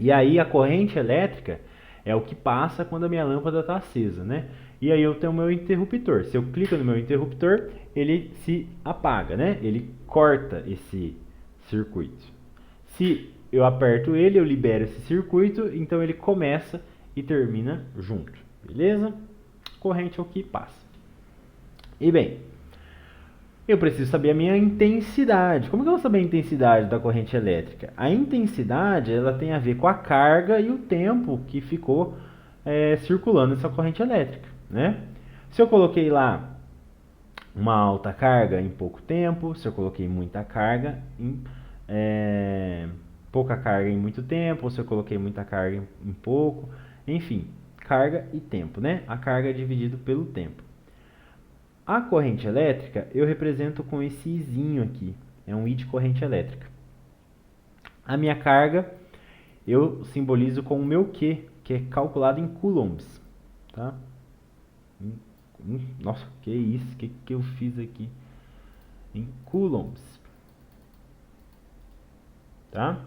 E aí a corrente elétrica é o que passa quando a minha lâmpada está acesa, né? E aí eu tenho o meu interruptor. Se eu clico no meu interruptor, ele se apaga, né? Ele corta esse circuito. Se eu aperto ele, eu libero esse circuito, então ele começa e termina junto, beleza? Corrente é o que passa. E bem, eu preciso saber a minha intensidade. Como que eu vou saber a intensidade da corrente elétrica? A intensidade ela tem a ver com a carga e o tempo que ficou circulando essa corrente elétrica, né? Se eu coloquei lá uma alta carga em pouco tempo, se eu coloquei muita carga em pouca carga em muito tempo, ou se eu coloquei muita carga em pouco, enfim, carga e tempo, né? A carga é dividido pelo tempo. A corrente elétrica eu represento com esse izinho aqui, é um I de corrente elétrica. A minha carga eu simbolizo com o meu Q, que é calculado em coulombs, tá? Nossa, que isso, que eu fiz aqui? Em coulombs, tá?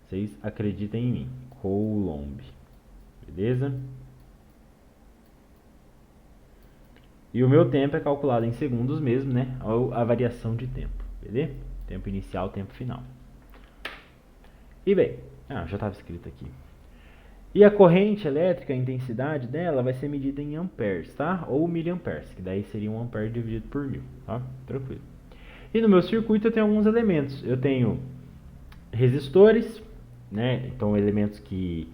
Vocês acreditem em mim, coulomb, beleza? E o meu tempo é calculado em segundos mesmo, né? Ou a variação de tempo, beleza? Tempo inicial, tempo final. E bem, já estava escrito aqui. E a corrente elétrica, a intensidade dela vai ser medida em amperes, tá? Ou miliamperes, que daí seria 1 ampere dividido por 1000, tá? Tranquilo. E no meu circuito eu tenho alguns elementos. Eu tenho resistores, né? Então elementos que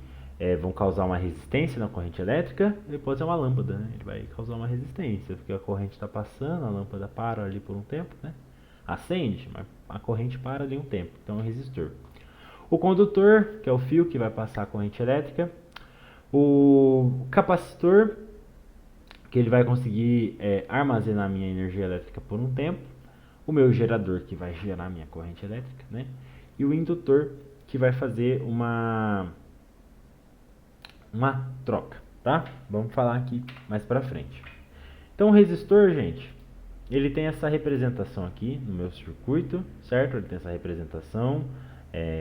vão causar uma resistência na corrente elétrica. Ele pode ser uma lâmpada, né? Ele vai causar uma resistência, porque a corrente está passando, a lâmpada para ali por um tempo, né? Acende, mas a corrente para ali um tempo. Então é um resistor. O condutor, que é o fio que vai passar a corrente elétrica. O capacitor, que ele vai conseguir armazenar minha energia elétrica por um tempo. O meu gerador, que vai gerar minha corrente elétrica, né? E o indutor, que vai fazer uma troca, tá? Vamos falar aqui mais pra frente. Então o resistor, gente, ele tem essa representação aqui no meu circuito, certo? Ele tem essa representação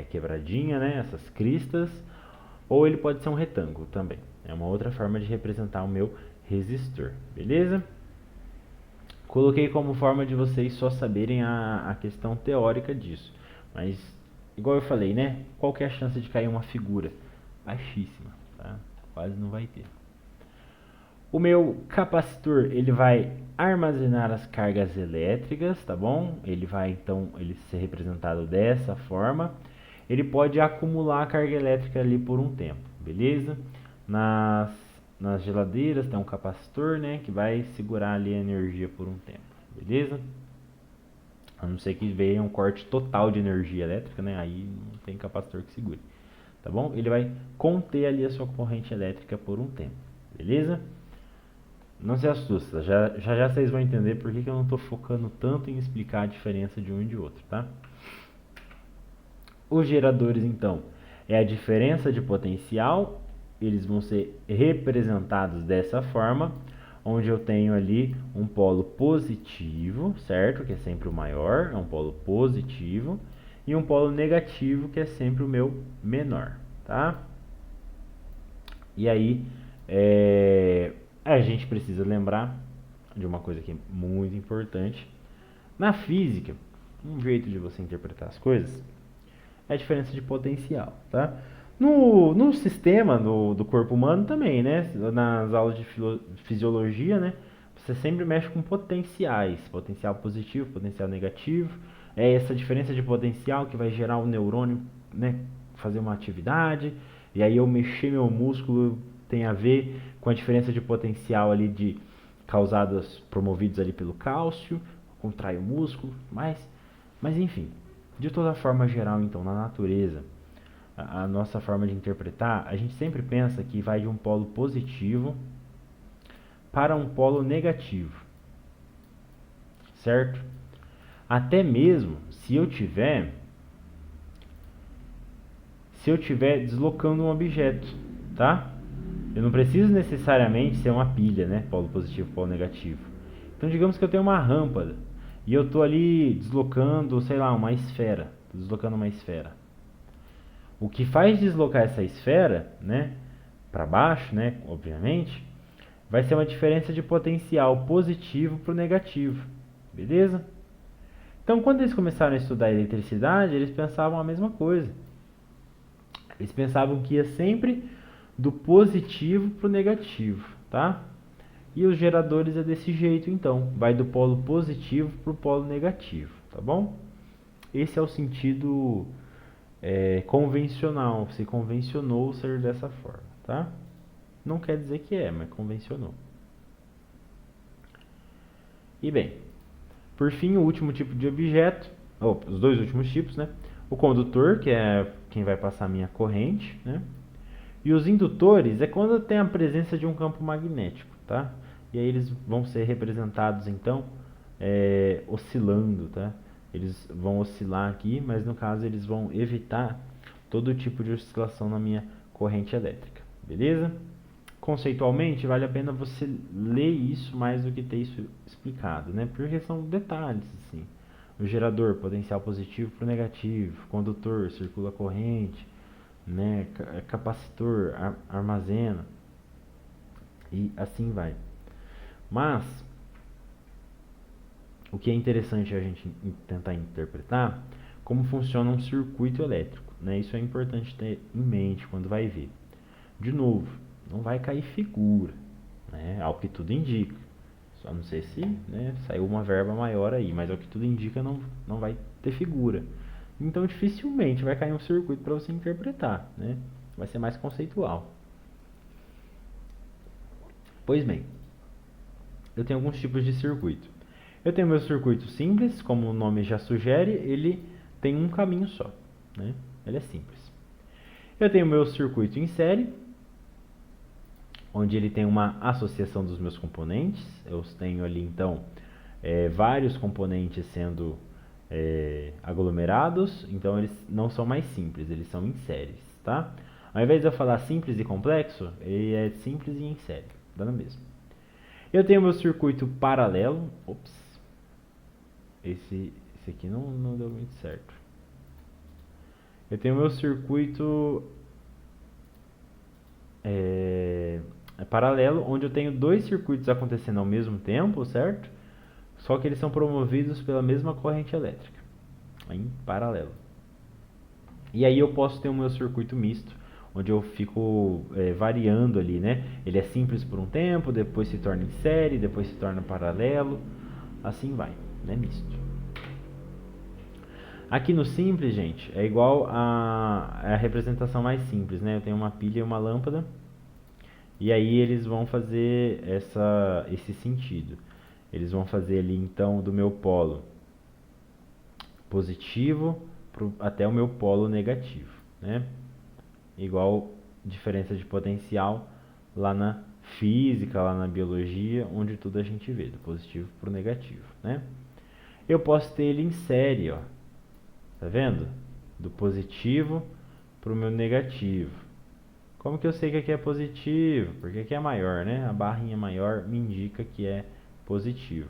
quebradinha, né? Essas cristas. Ou ele pode ser um retângulo também. É uma outra forma de representar o meu resistor, beleza? Coloquei como forma de vocês só saberem a questão teórica disso. Mas, igual eu falei, né? Qual que é a chance de cair uma figura? Baixíssima, tá? Quase não vai ter. O meu capacitor, ele vai armazenar as cargas elétricas, tá bom? Ele vai, então, ele ser representado dessa forma. Ele pode acumular a carga elétrica ali por um tempo, beleza? Nas geladeiras tem um capacitor, né, que vai segurar ali a energia por um tempo, beleza? A não ser que venha um corte total de energia elétrica, né, aí não tem capacitor que segure, tá bom? Ele vai conter ali a sua corrente elétrica por um tempo, beleza? Não se assusta, já vocês vão entender por que eu não estou focando tanto em explicar a diferença de um e de outro, tá? Os geradores, então, é a diferença de potencial, eles vão ser representados dessa forma, onde eu tenho ali um polo positivo, certo? Que é sempre o maior, é um polo positivo, e um polo negativo, que é sempre o meu menor, tá? E aí, a gente precisa lembrar de uma coisa que é muito importante. Na física, um jeito de você interpretar as coisas é a diferença de potencial, tá? No sistema do corpo humano também, né? Nas aulas de fisiologia, né? Você sempre mexe com potenciais, potencial positivo, potencial negativo. É essa diferença de potencial que vai gerar o neurônio, né, fazer uma atividade. E aí eu mexer meu músculo tem a ver com a diferença de potencial ali de causadas, promovidos ali pelo cálcio, contrai o músculo, mas enfim, de toda forma geral, então, na natureza, a nossa forma de interpretar, a gente sempre pensa que vai de um polo positivo para um polo negativo, certo? Até mesmo se eu tiver deslocando um objeto, tá? Eu não preciso necessariamente ser uma pilha, né? Polo positivo, polo negativo. Então, digamos que eu tenho uma rampa e eu estou ali deslocando, sei lá, uma esfera. Tô deslocando uma esfera. O que faz deslocar essa esfera, né, para baixo, né, obviamente, vai ser uma diferença de potencial positivo para o negativo, beleza? Então, quando eles começaram a estudar eletricidade, eles pensavam a mesma coisa. Eles pensavam que ia sempre do positivo para o negativo, tá? E os geradores é desse jeito, então, vai do polo positivo para o polo negativo, tá bom? Esse é o sentido convencional, se convencionou ser dessa forma, tá? Não quer dizer que é, mas convencionou. E bem, por fim, o último tipo de objeto, os dois últimos tipos, né? O condutor, que é quem vai passar a minha corrente, né? E os indutores é quando tem a presença de um campo magnético, tá? E aí eles vão ser representados, então, oscilando, tá? Eles vão oscilar aqui, mas no caso eles vão evitar todo tipo de oscilação na minha corrente elétrica, beleza? Conceitualmente, vale a pena você ler isso mais do que ter isso explicado, né? Porque são detalhes, assim. O gerador, potencial positivo para o negativo, condutor, circula a corrente, né? Capacitor, armazena, e assim vai. Mas o que é interessante a gente tentar interpretar como funciona um circuito elétrico, né? Isso é importante ter em mente quando vai ver. De novo, não vai cair figura, né? Ao que tudo indica. Só não sei se, né, saiu uma verba maior aí, mas ao que tudo indica não vai ter figura. Então dificilmente vai cair um circuito para você interpretar, né? Vai ser mais conceitual. Pois bem, eu tenho alguns tipos de circuito. Eu tenho meu circuito simples, como o nome já sugere, ele tem um caminho só, né? Ele é simples. Eu tenho meu circuito em série, onde ele tem uma associação dos meus componentes. Eu tenho ali então vários componentes sendo aglomerados, então eles não são mais simples, eles são em séries, tá? Ao invés de eu falar simples e complexo, ele é simples e em série, dá no mesmo. Eu tenho meu circuito paralelo, esse aqui não deu muito certo. Eu tenho meu circuito paralelo, onde eu tenho dois circuitos acontecendo ao mesmo tempo, certo? Só que eles são promovidos pela mesma corrente elétrica, em paralelo. E aí eu posso ter o meu circuito misto, onde eu fico variando ali, né? Ele é simples por um tempo, depois se torna em série, depois se torna paralelo, assim vai, né? Misto. Aqui no simples, gente, é igual a representação mais simples, né? Eu tenho uma pilha e uma lâmpada, e aí eles vão fazer esse sentido. Eles vão fazer ali então do meu polo positivo até o meu polo negativo, né? Igual diferença de potencial lá na física, lá na biologia, onde tudo a gente vê, do positivo para o negativo, né? Eu posso ter ele em série, ó, tá vendo? Do positivo para o meu negativo. Como que eu sei que aqui é positivo? Porque aqui é maior, né? A barrinha maior me indica que é positivo.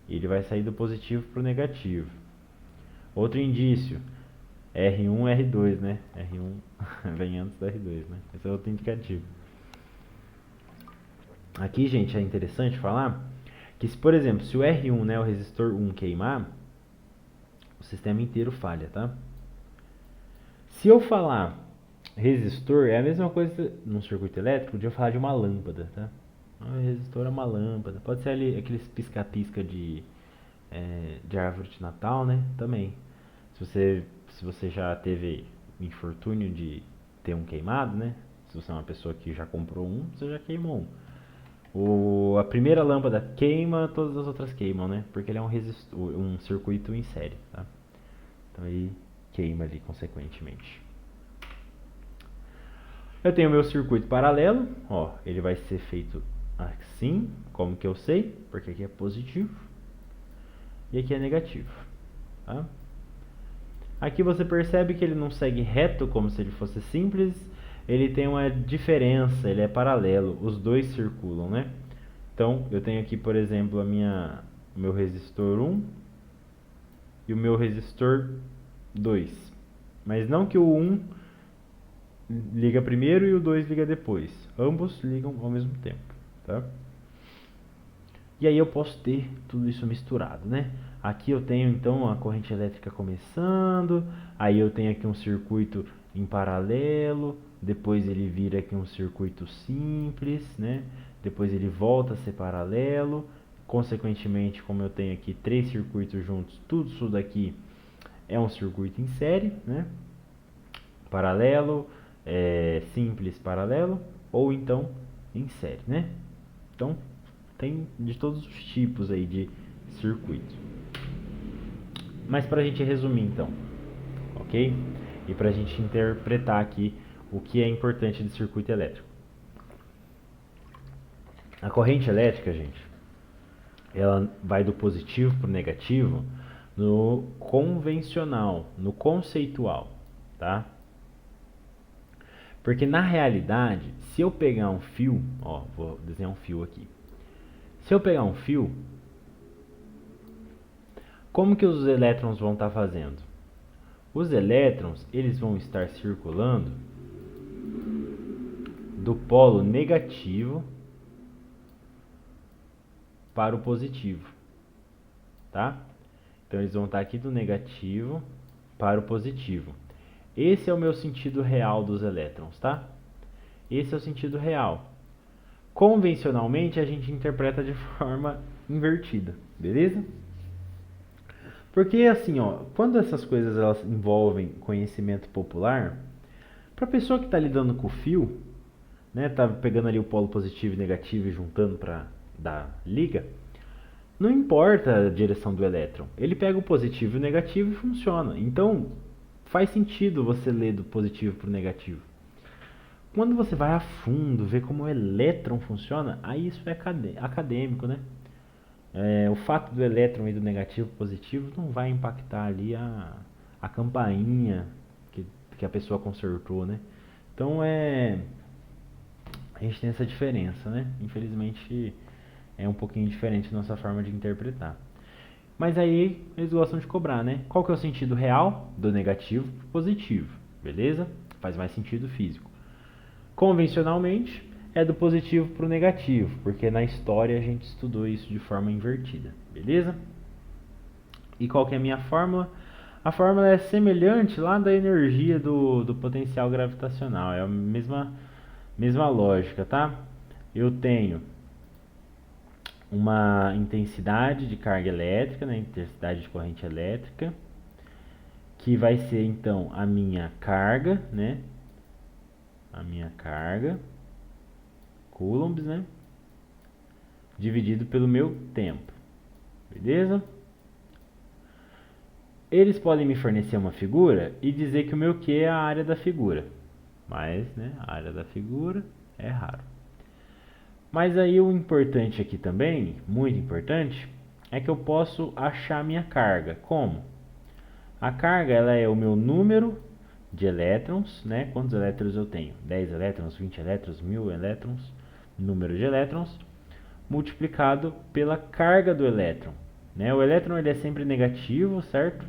E ele vai sair do positivo para o negativo. Outro indício, R1, R2, né? R1 vem antes do R2, né? Esse é outro indicativo. Aqui, gente, é interessante falar que se, por exemplo, se o R1, né, o resistor 1 queimar, o sistema inteiro falha, tá? Se eu falar resistor, é a mesma coisa num circuito elétrico de eu falar de uma lâmpada, tá? O resistor é uma lâmpada. Pode ser ali aqueles pisca-pisca de árvore de Natal, né? Também. Se você já teve infortúnio de ter um queimado, né? Se você é uma pessoa que já comprou um, você já queimou um. A primeira lâmpada queima, todas as outras queimam, né? Porque ele é um circuito em série, tá? Então ele queima ali consequentemente. Eu tenho meu circuito paralelo, ó, ele vai ser feito assim, como que eu sei? Porque aqui é positivo e aqui é negativo, tá? Aqui você percebe que ele não segue reto como se ele fosse simples, ele tem uma diferença, ele é paralelo, os dois circulam, né? Então eu tenho aqui, por exemplo, o meu resistor 1 e o meu resistor 2. Mas não que o 1 liga primeiro e o 2 liga depois. Ambos ligam ao mesmo tempo, tá? E aí eu posso ter tudo isso misturado, né? Aqui eu tenho então a corrente elétrica começando, aí eu tenho aqui um circuito em paralelo, depois ele vira aqui um circuito simples, né? Depois ele volta a ser paralelo. Consequentemente, como eu tenho aqui três circuitos juntos, tudo isso daqui é um circuito em série, né? Paralelo, simples paralelo, ou então em série, né? Então tem de todos os tipos aí de circuito. Mas para a gente resumir então, ok? E para a gente interpretar aqui o que é importante de circuito elétrico. A corrente elétrica, gente, ela vai do positivo para o negativo no convencional, no conceitual, tá? Porque na realidade, se eu pegar um fio, ó, vou desenhar um fio aqui. Se eu pegar um fio, como que os elétrons vão estar fazendo? Os elétrons, eles vão estar circulando do polo negativo para o positivo, tá? Então eles vão estar aqui do negativo para o positivo. Esse é o meu sentido real dos elétrons, tá? Esse é o sentido real. Convencionalmente a gente interpreta de forma invertida, beleza? Porque assim, ó, quando essas coisas elas envolvem conhecimento popular, para a pessoa que está lidando com o fio, né, tá pegando ali o polo positivo e negativo e juntando para dar liga, não importa a direção do elétron, ele pega o positivo e o negativo e funciona. Então faz sentido você ler do positivo para o negativo. Quando você vai a fundo, ver como o elétron funciona, aí isso é acadêmico, né? O fato do elétron ir do negativo para o positivo não vai impactar ali a campainha que a pessoa consertou, né? Então a gente tem essa diferença, né? Infelizmente é um pouquinho diferente a nossa forma de interpretar. Mas aí eles gostam de cobrar, né? Qual que é o sentido real? Do negativo para o positivo, beleza? Faz mais sentido físico. Convencionalmente, é do positivo para o negativo, porque na história a gente estudou isso de forma invertida, beleza? E qual que é a minha fórmula? A fórmula é semelhante lá da energia do potencial gravitacional, é a mesma lógica, tá? Eu tenho uma intensidade de carga elétrica, né, intensidade de corrente elétrica, que vai ser então a minha carga, né? A minha carga, coulombs, né? Dividido pelo meu tempo, beleza? Eles podem me fornecer uma figura e dizer que o meu Q é a área da figura, mas, né, a área da figura é raro. Mas aí o importante aqui também, muito importante, é que eu posso achar minha carga. Como? A carga ela é o meu número de elétrons, né? Quantos elétrons eu tenho? 10 elétrons, 20 elétrons, 1000 elétrons, número de elétrons, multiplicado pela carga do elétron. Né? O elétron ele é sempre negativo, certo?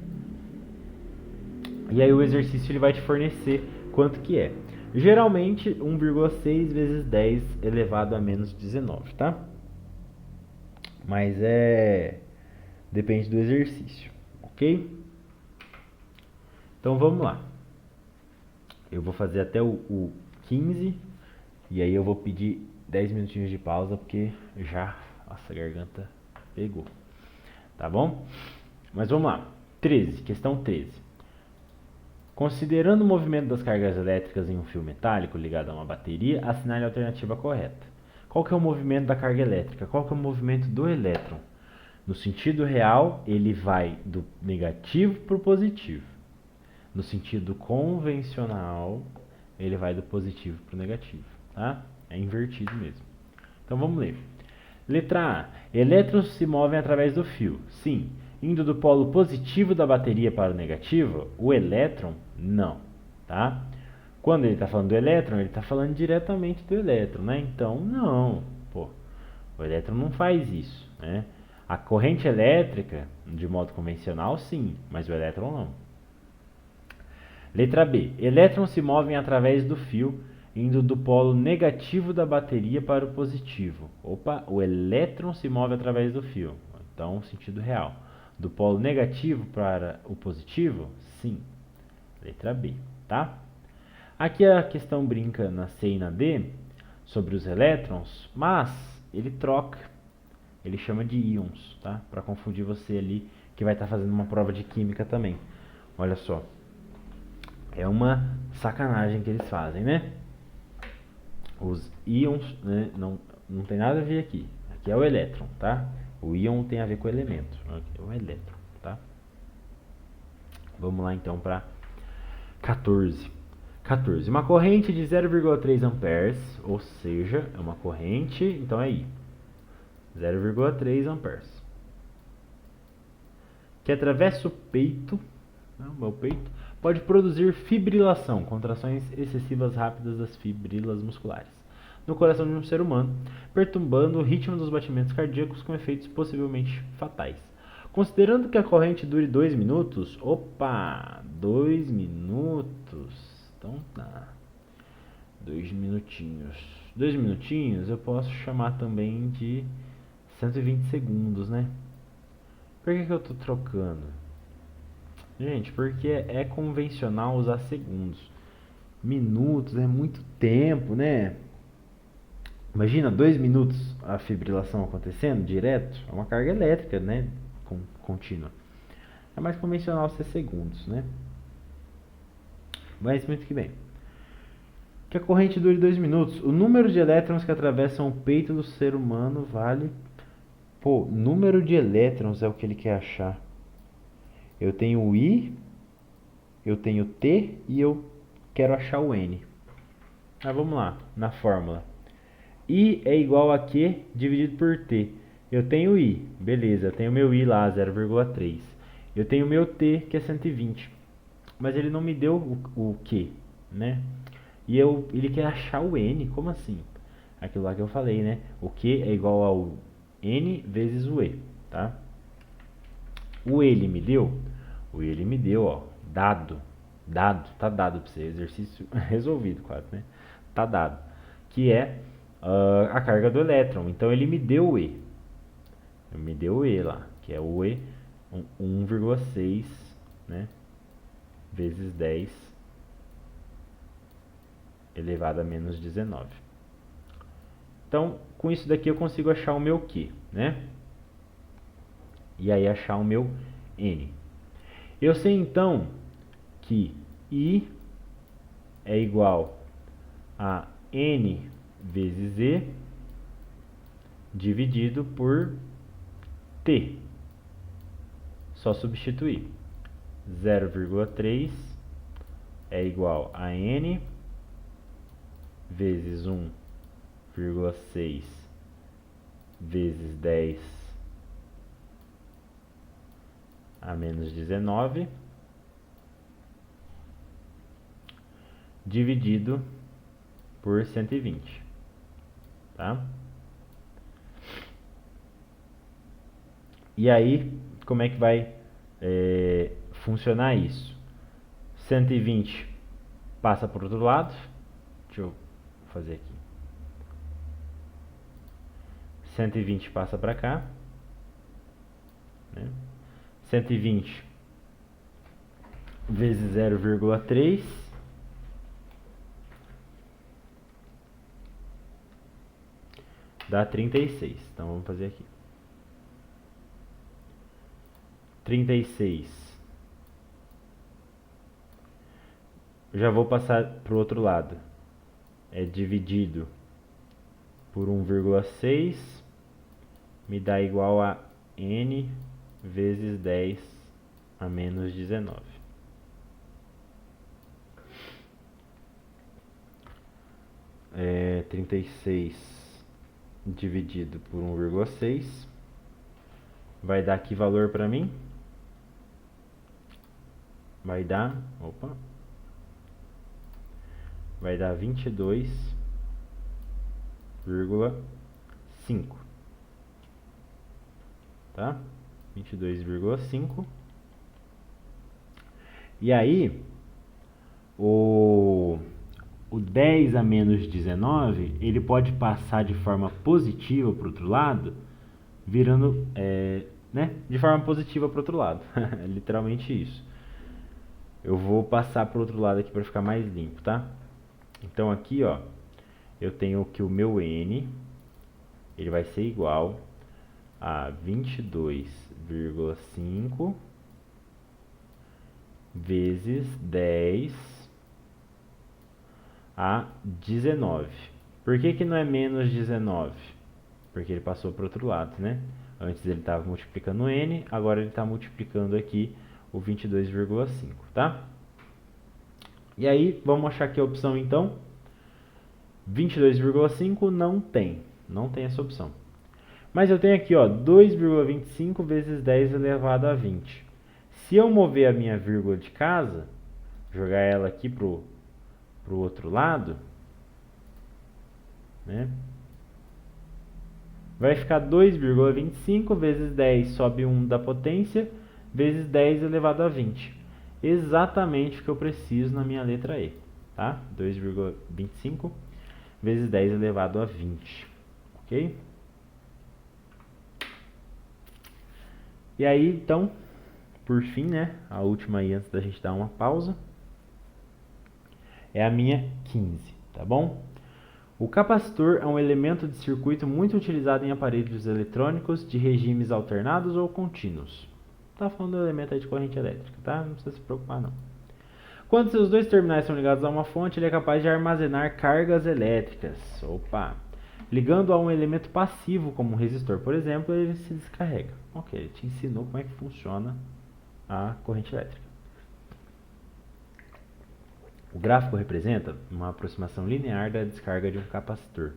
E aí o exercício ele vai te fornecer quanto que é. Geralmente 1,6 vezes 10 elevado a menos 19, tá? Mas depende do exercício, ok? Então vamos lá. Eu vou fazer até o 15 e aí eu vou pedir 10 minutinhos de pausa porque já nossa garganta pegou. Tá bom? Mas vamos lá. 13, questão 13. Considerando o movimento das cargas elétricas em um fio metálico ligado a uma bateria, assinale a alternativa correta. Qual que é o movimento da carga elétrica? Qual que é o movimento do elétron? No sentido real, ele vai do negativo para o positivo. No sentido convencional, ele vai do positivo para o negativo. Tá? É invertido mesmo. Então vamos ler. Letra A. Elétrons se movem através do fio. Sim. Indo do polo positivo da bateria para o negativo, o elétron não, tá? Quando ele está falando do elétron, ele está falando diretamente do elétron, né? Então, não, pô, o elétron não faz isso, né? A corrente elétrica, de modo convencional, sim, mas o elétron não. Letra B. Elétrons se movem através do fio, indo do polo negativo da bateria para o positivo. Opa, o elétron se move através do fio, então, sentido real. Do polo negativo para o positivo? Sim. Letra B, tá? Aqui a questão brinca na C e na D sobre os elétrons, mas ele troca, ele chama de íons, tá? Para confundir você ali que vai estar fazendo uma prova de química também. Olha só, é uma sacanagem que eles fazem, né? Os íons, né, não tem nada a ver aqui. Aqui é o elétron, tá? O íon tem a ver com o elemento. Aqui é o elétron, tá? Vamos lá então para 14. 14. Uma corrente de 0,3 amperes, ou seja, é uma corrente, então é I. 0,3 amperes. Que atravessa o peito, né, o meu peito, pode produzir fibrilação, contrações excessivas rápidas das fibrilas musculares, no coração de um ser humano, perturbando o ritmo dos batimentos cardíacos com efeitos possivelmente fatais. Considerando que a corrente dure 2 minutos, opa, 2 minutos, então tá, 2 minutinhos. 2 minutinhos eu posso chamar também de 120 segundos, né? Por que eu tô trocando? Gente, porque é convencional usar segundos. Minutos é muito tempo, né? Imagina 2 minutos a fibrilação acontecendo direto, é uma carga elétrica, né? Contínua. É mais convencional ser segundos, né? Mas muito que bem. Que a corrente dure 2 minutos. O número de elétrons que atravessam o peito do ser humano vale... Pô, número de elétrons é o que ele quer achar. Eu tenho o I, eu tenho T e eu quero achar o N. Mas vamos lá, na fórmula. I é igual a Q dividido por T. Eu tenho I, beleza, eu tenho meu I lá, 0,3. Eu tenho meu T, que é 120. Mas ele não me deu o Q, né? E ele quer achar o N, como assim? Aquilo lá que eu falei, né? O Q é igual ao N vezes o E, tá? O ele me deu? O ele me deu, ó, dado, tá dado para você, exercício resolvido quase, né? Tá dado, que é a carga do elétron. Então ele me deu o E. Me deu o E lá, que é o E 1,6, né? Vezes 10 elevado a menos 19. Então, com isso daqui eu consigo achar o meu Q, né? E aí achar o meu N. Eu sei então que I é igual a N vezes E dividido por T. Só substituir. 0,3 é igual a N vezes 1,6 vezes 10 a menos 19 dividido por 120, tá? E aí, como é que vai funcionar isso? 120 passa para o outro lado. Deixa eu fazer aqui. 120 passa para cá, né? 120 vezes 0,3 dá 36. Então vamos fazer aqui. 36. Já vou passar para o outro lado. É dividido por 1,6 me dá igual a N vezes 10 a menos 19. É 36 dividido por 1,6 vai dar que valor para mim? Vai dar 22,5, tá? 22,5. E aí, o 10 a menos 19, ele pode passar de forma positiva para o outro lado, virando, né, de forma positiva para o outro lado. É literalmente isso. Eu vou passar para o outro lado aqui para ficar mais limpo, tá? Então aqui, ó, eu tenho que o meu N, ele vai ser igual a 22,5 vezes 10 a 19. Por que não é menos 19? Porque ele passou para o outro lado, né? Antes ele estava multiplicando o N, agora ele está multiplicando aqui o 22,5, tá? E aí, vamos achar aqui a opção então. 22,5 não tem essa opção. Mas eu tenho aqui, ó, 2,25 vezes 10 elevado a 20. Se eu mover a minha vírgula de casa, jogar ela aqui pro outro lado, né? Vai ficar 2,25 vezes 10 sobe 1 da potência, vezes 10 elevado a 20. Exatamente o que eu preciso na minha letra E, tá? 2,25 vezes 10 elevado a 20, ok? E aí, então, por fim, né, a última aí antes da gente dar uma pausa, é a minha 15, tá bom? O capacitor é um elemento de circuito muito utilizado em aparelhos eletrônicos de regimes alternados ou contínuos. Tá falando do elemento aí de corrente elétrica, tá? Não precisa se preocupar não. Quando seus dois terminais são ligados a uma fonte, ele é capaz de armazenar cargas elétricas. Opa! Ligando a um elemento passivo, como um resistor, por exemplo, ele se descarrega. Ok, ele te ensinou como é que funciona a corrente elétrica. O gráfico representa uma aproximação linear da descarga de um capacitor.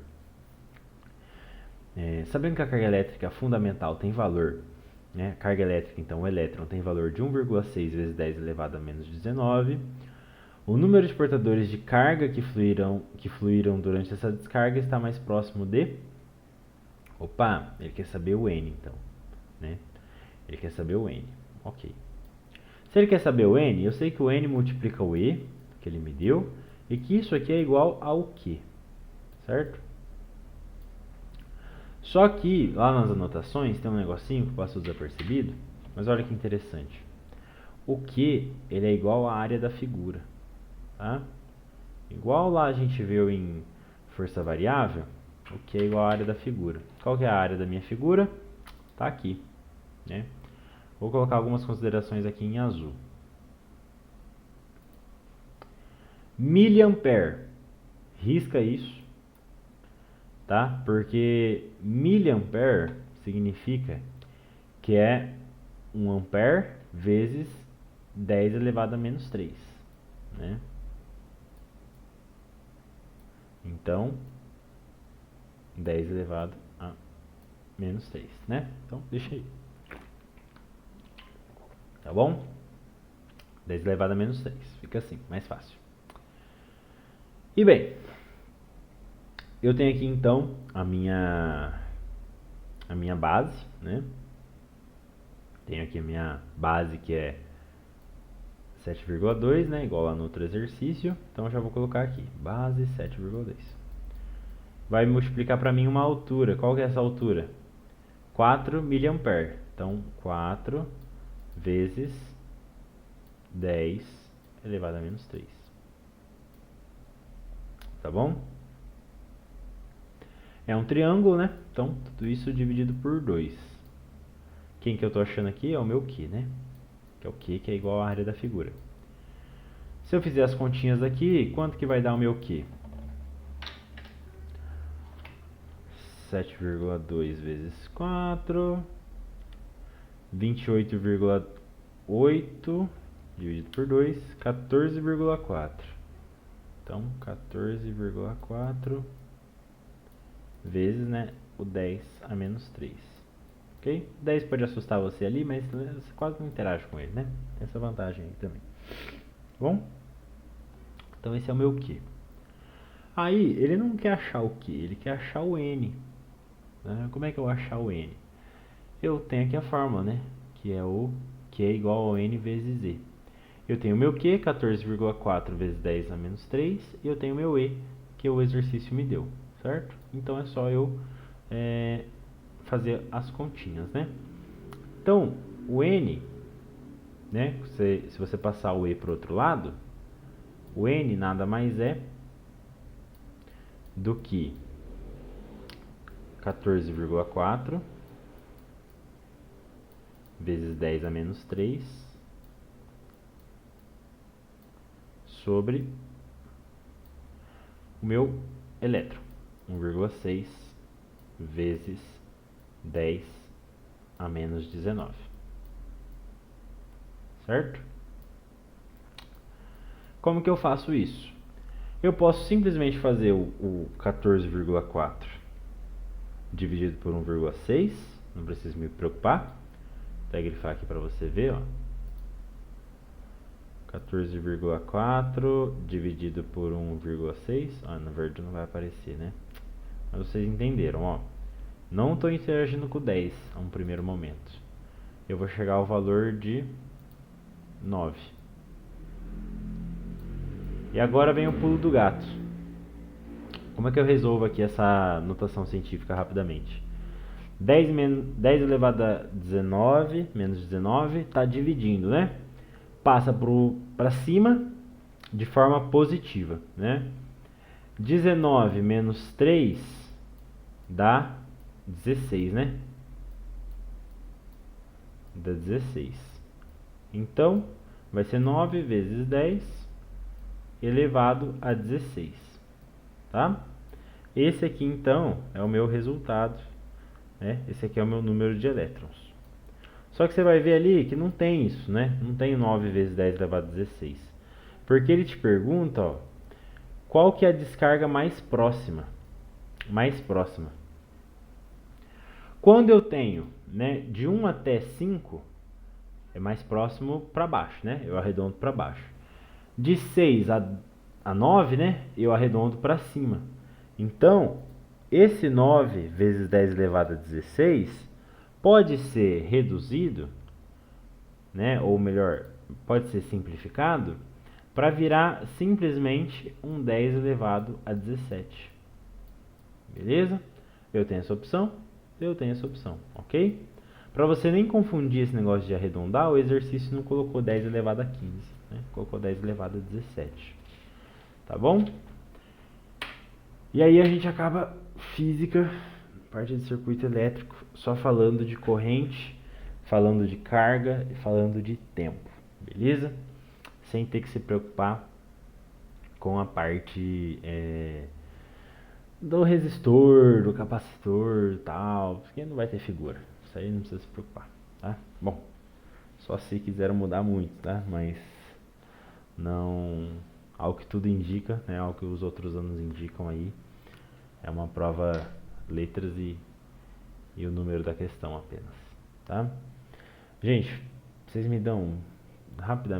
Sabendo que a carga elétrica fundamental tem valor, né? A carga elétrica, então o elétron, tem valor de 1,6 vezes 10 elevado a menos 19. O número de portadores de carga que fluíram durante essa descarga está mais próximo de... Opa, ele quer saber o N, então. Né? Ele quer saber o N. Ok. Se ele quer saber o n, eu sei que o n multiplica o e, que ele me deu, e que isso aqui é igual ao q, certo? Só que lá nas anotações tem um negocinho que passa desapercebido, mas olha que interessante. O q, ele é igual à área da figura, tá? Igual lá a gente viu em força variável, o q é igual à área da figura. Qual que é a área da minha figura? Tá aqui, né? Vou colocar algumas considerações aqui em azul. Miliampere, risca isso, tá? Porque miliampere significa que é 1 ampere vezes 10 elevado a menos 3, né? Então, 10 elevado a menos 3, né? Então, deixa aí. Tá bom? 10 elevado a menos 3. Fica assim, mais fácil. E bem, eu tenho aqui então a minha base, né? Tenho aqui a minha base que é 7,2, né? Igual lá no outro exercício. Então eu já vou colocar aqui, base 7,2. Vai multiplicar para mim uma altura. Qual que é essa altura? 4 miliampere. Então 4 vezes 10 elevado a menos 3. Tá bom? É um triângulo, né? Então tudo isso dividido por 2. Quem que eu estou achando aqui é o meu Q, né? Que é o Q que é igual à área da figura. Se eu fizer as continhas aqui, quanto que vai dar o meu Q? 7,2 vezes 4, 28,8 dividido por 2, 14,4. Então, 14,4 vezes, né, o 10 a menos 3. Ok? 10 pode assustar você ali, mas você quase não interage com ele, né? Tem essa vantagem aí também. Bom? Então esse é o meu Q. Aí, ele não quer achar o Q, ele quer achar o N. Né? Como é que eu vou achar o N? Eu tenho aqui a fórmula, né? Que é o Q é igual ao N vezes E. Eu tenho o meu Q, 14,4 vezes 10 a menos 3, e eu tenho o meu E, que o exercício me deu, certo? Então é só eu fazer as continhas, né? Então, o N, né? Se você passar o E para o outro lado, o N nada mais é do que 14,4 vezes 10 a menos 3 sobre o meu elétron, 1,6 vezes 10 a menos 19. Certo? Como que eu faço isso? Eu posso simplesmente fazer o 14,4 dividido por 1,6, não preciso me preocupar. Vou grifar aqui para você ver, ó. 14,4 dividido por 1,6. Na verdade não vai aparecer, né? Mas vocês entenderam, ó. Não estou interagindo com 10 a um primeiro momento. Eu vou chegar ao valor de 9. E agora vem o pulo do gato. Como é que eu resolvo aqui essa notação científica rapidamente? 10 elevado a 19, menos 19, está dividindo, né? Passa para cima de forma positiva, né? 19 menos 3 dá 16, né? Dá 16. Então, vai ser 9 vezes 10 elevado a 16, tá? Esse aqui, então, é o meu resultado, né? Esse aqui é o meu número de elétrons. Só que você vai ver ali que não tem isso, né? Não tem 9 vezes 10 elevado a 16. Porque ele te pergunta, ó, qual que é a descarga mais próxima? Mais próxima. Quando eu tenho, né, de 1 até 5, é mais próximo para baixo, né? Eu arredondo para baixo. De 6 a 9, né? Eu arredondo para cima. Então, esse 9 vezes 10 elevado a 16 pode ser reduzido, né? Ou melhor, pode ser simplificado para virar simplesmente um 10 elevado a 17. Beleza? Eu tenho essa opção, eu tenho essa opção, ok? Para você nem confundir esse negócio de arredondar, o exercício não colocou 10 elevado a 15, né? Colocou 10 elevado a 17. Tá bom? E aí a gente acaba física, parte de circuito elétrico, só falando de corrente, falando de carga e falando de tempo, beleza? Sem ter que se preocupar com a parte do resistor, do capacitor e tal, porque não vai ter figura, isso aí não precisa se preocupar, tá? Bom, só se quiseram mudar muito, tá? Mas não, ao que tudo indica, né? Ao que os outros anos indicam aí, é uma prova letras e o número da questão apenas, tá? Gente, vocês me dão rapidamente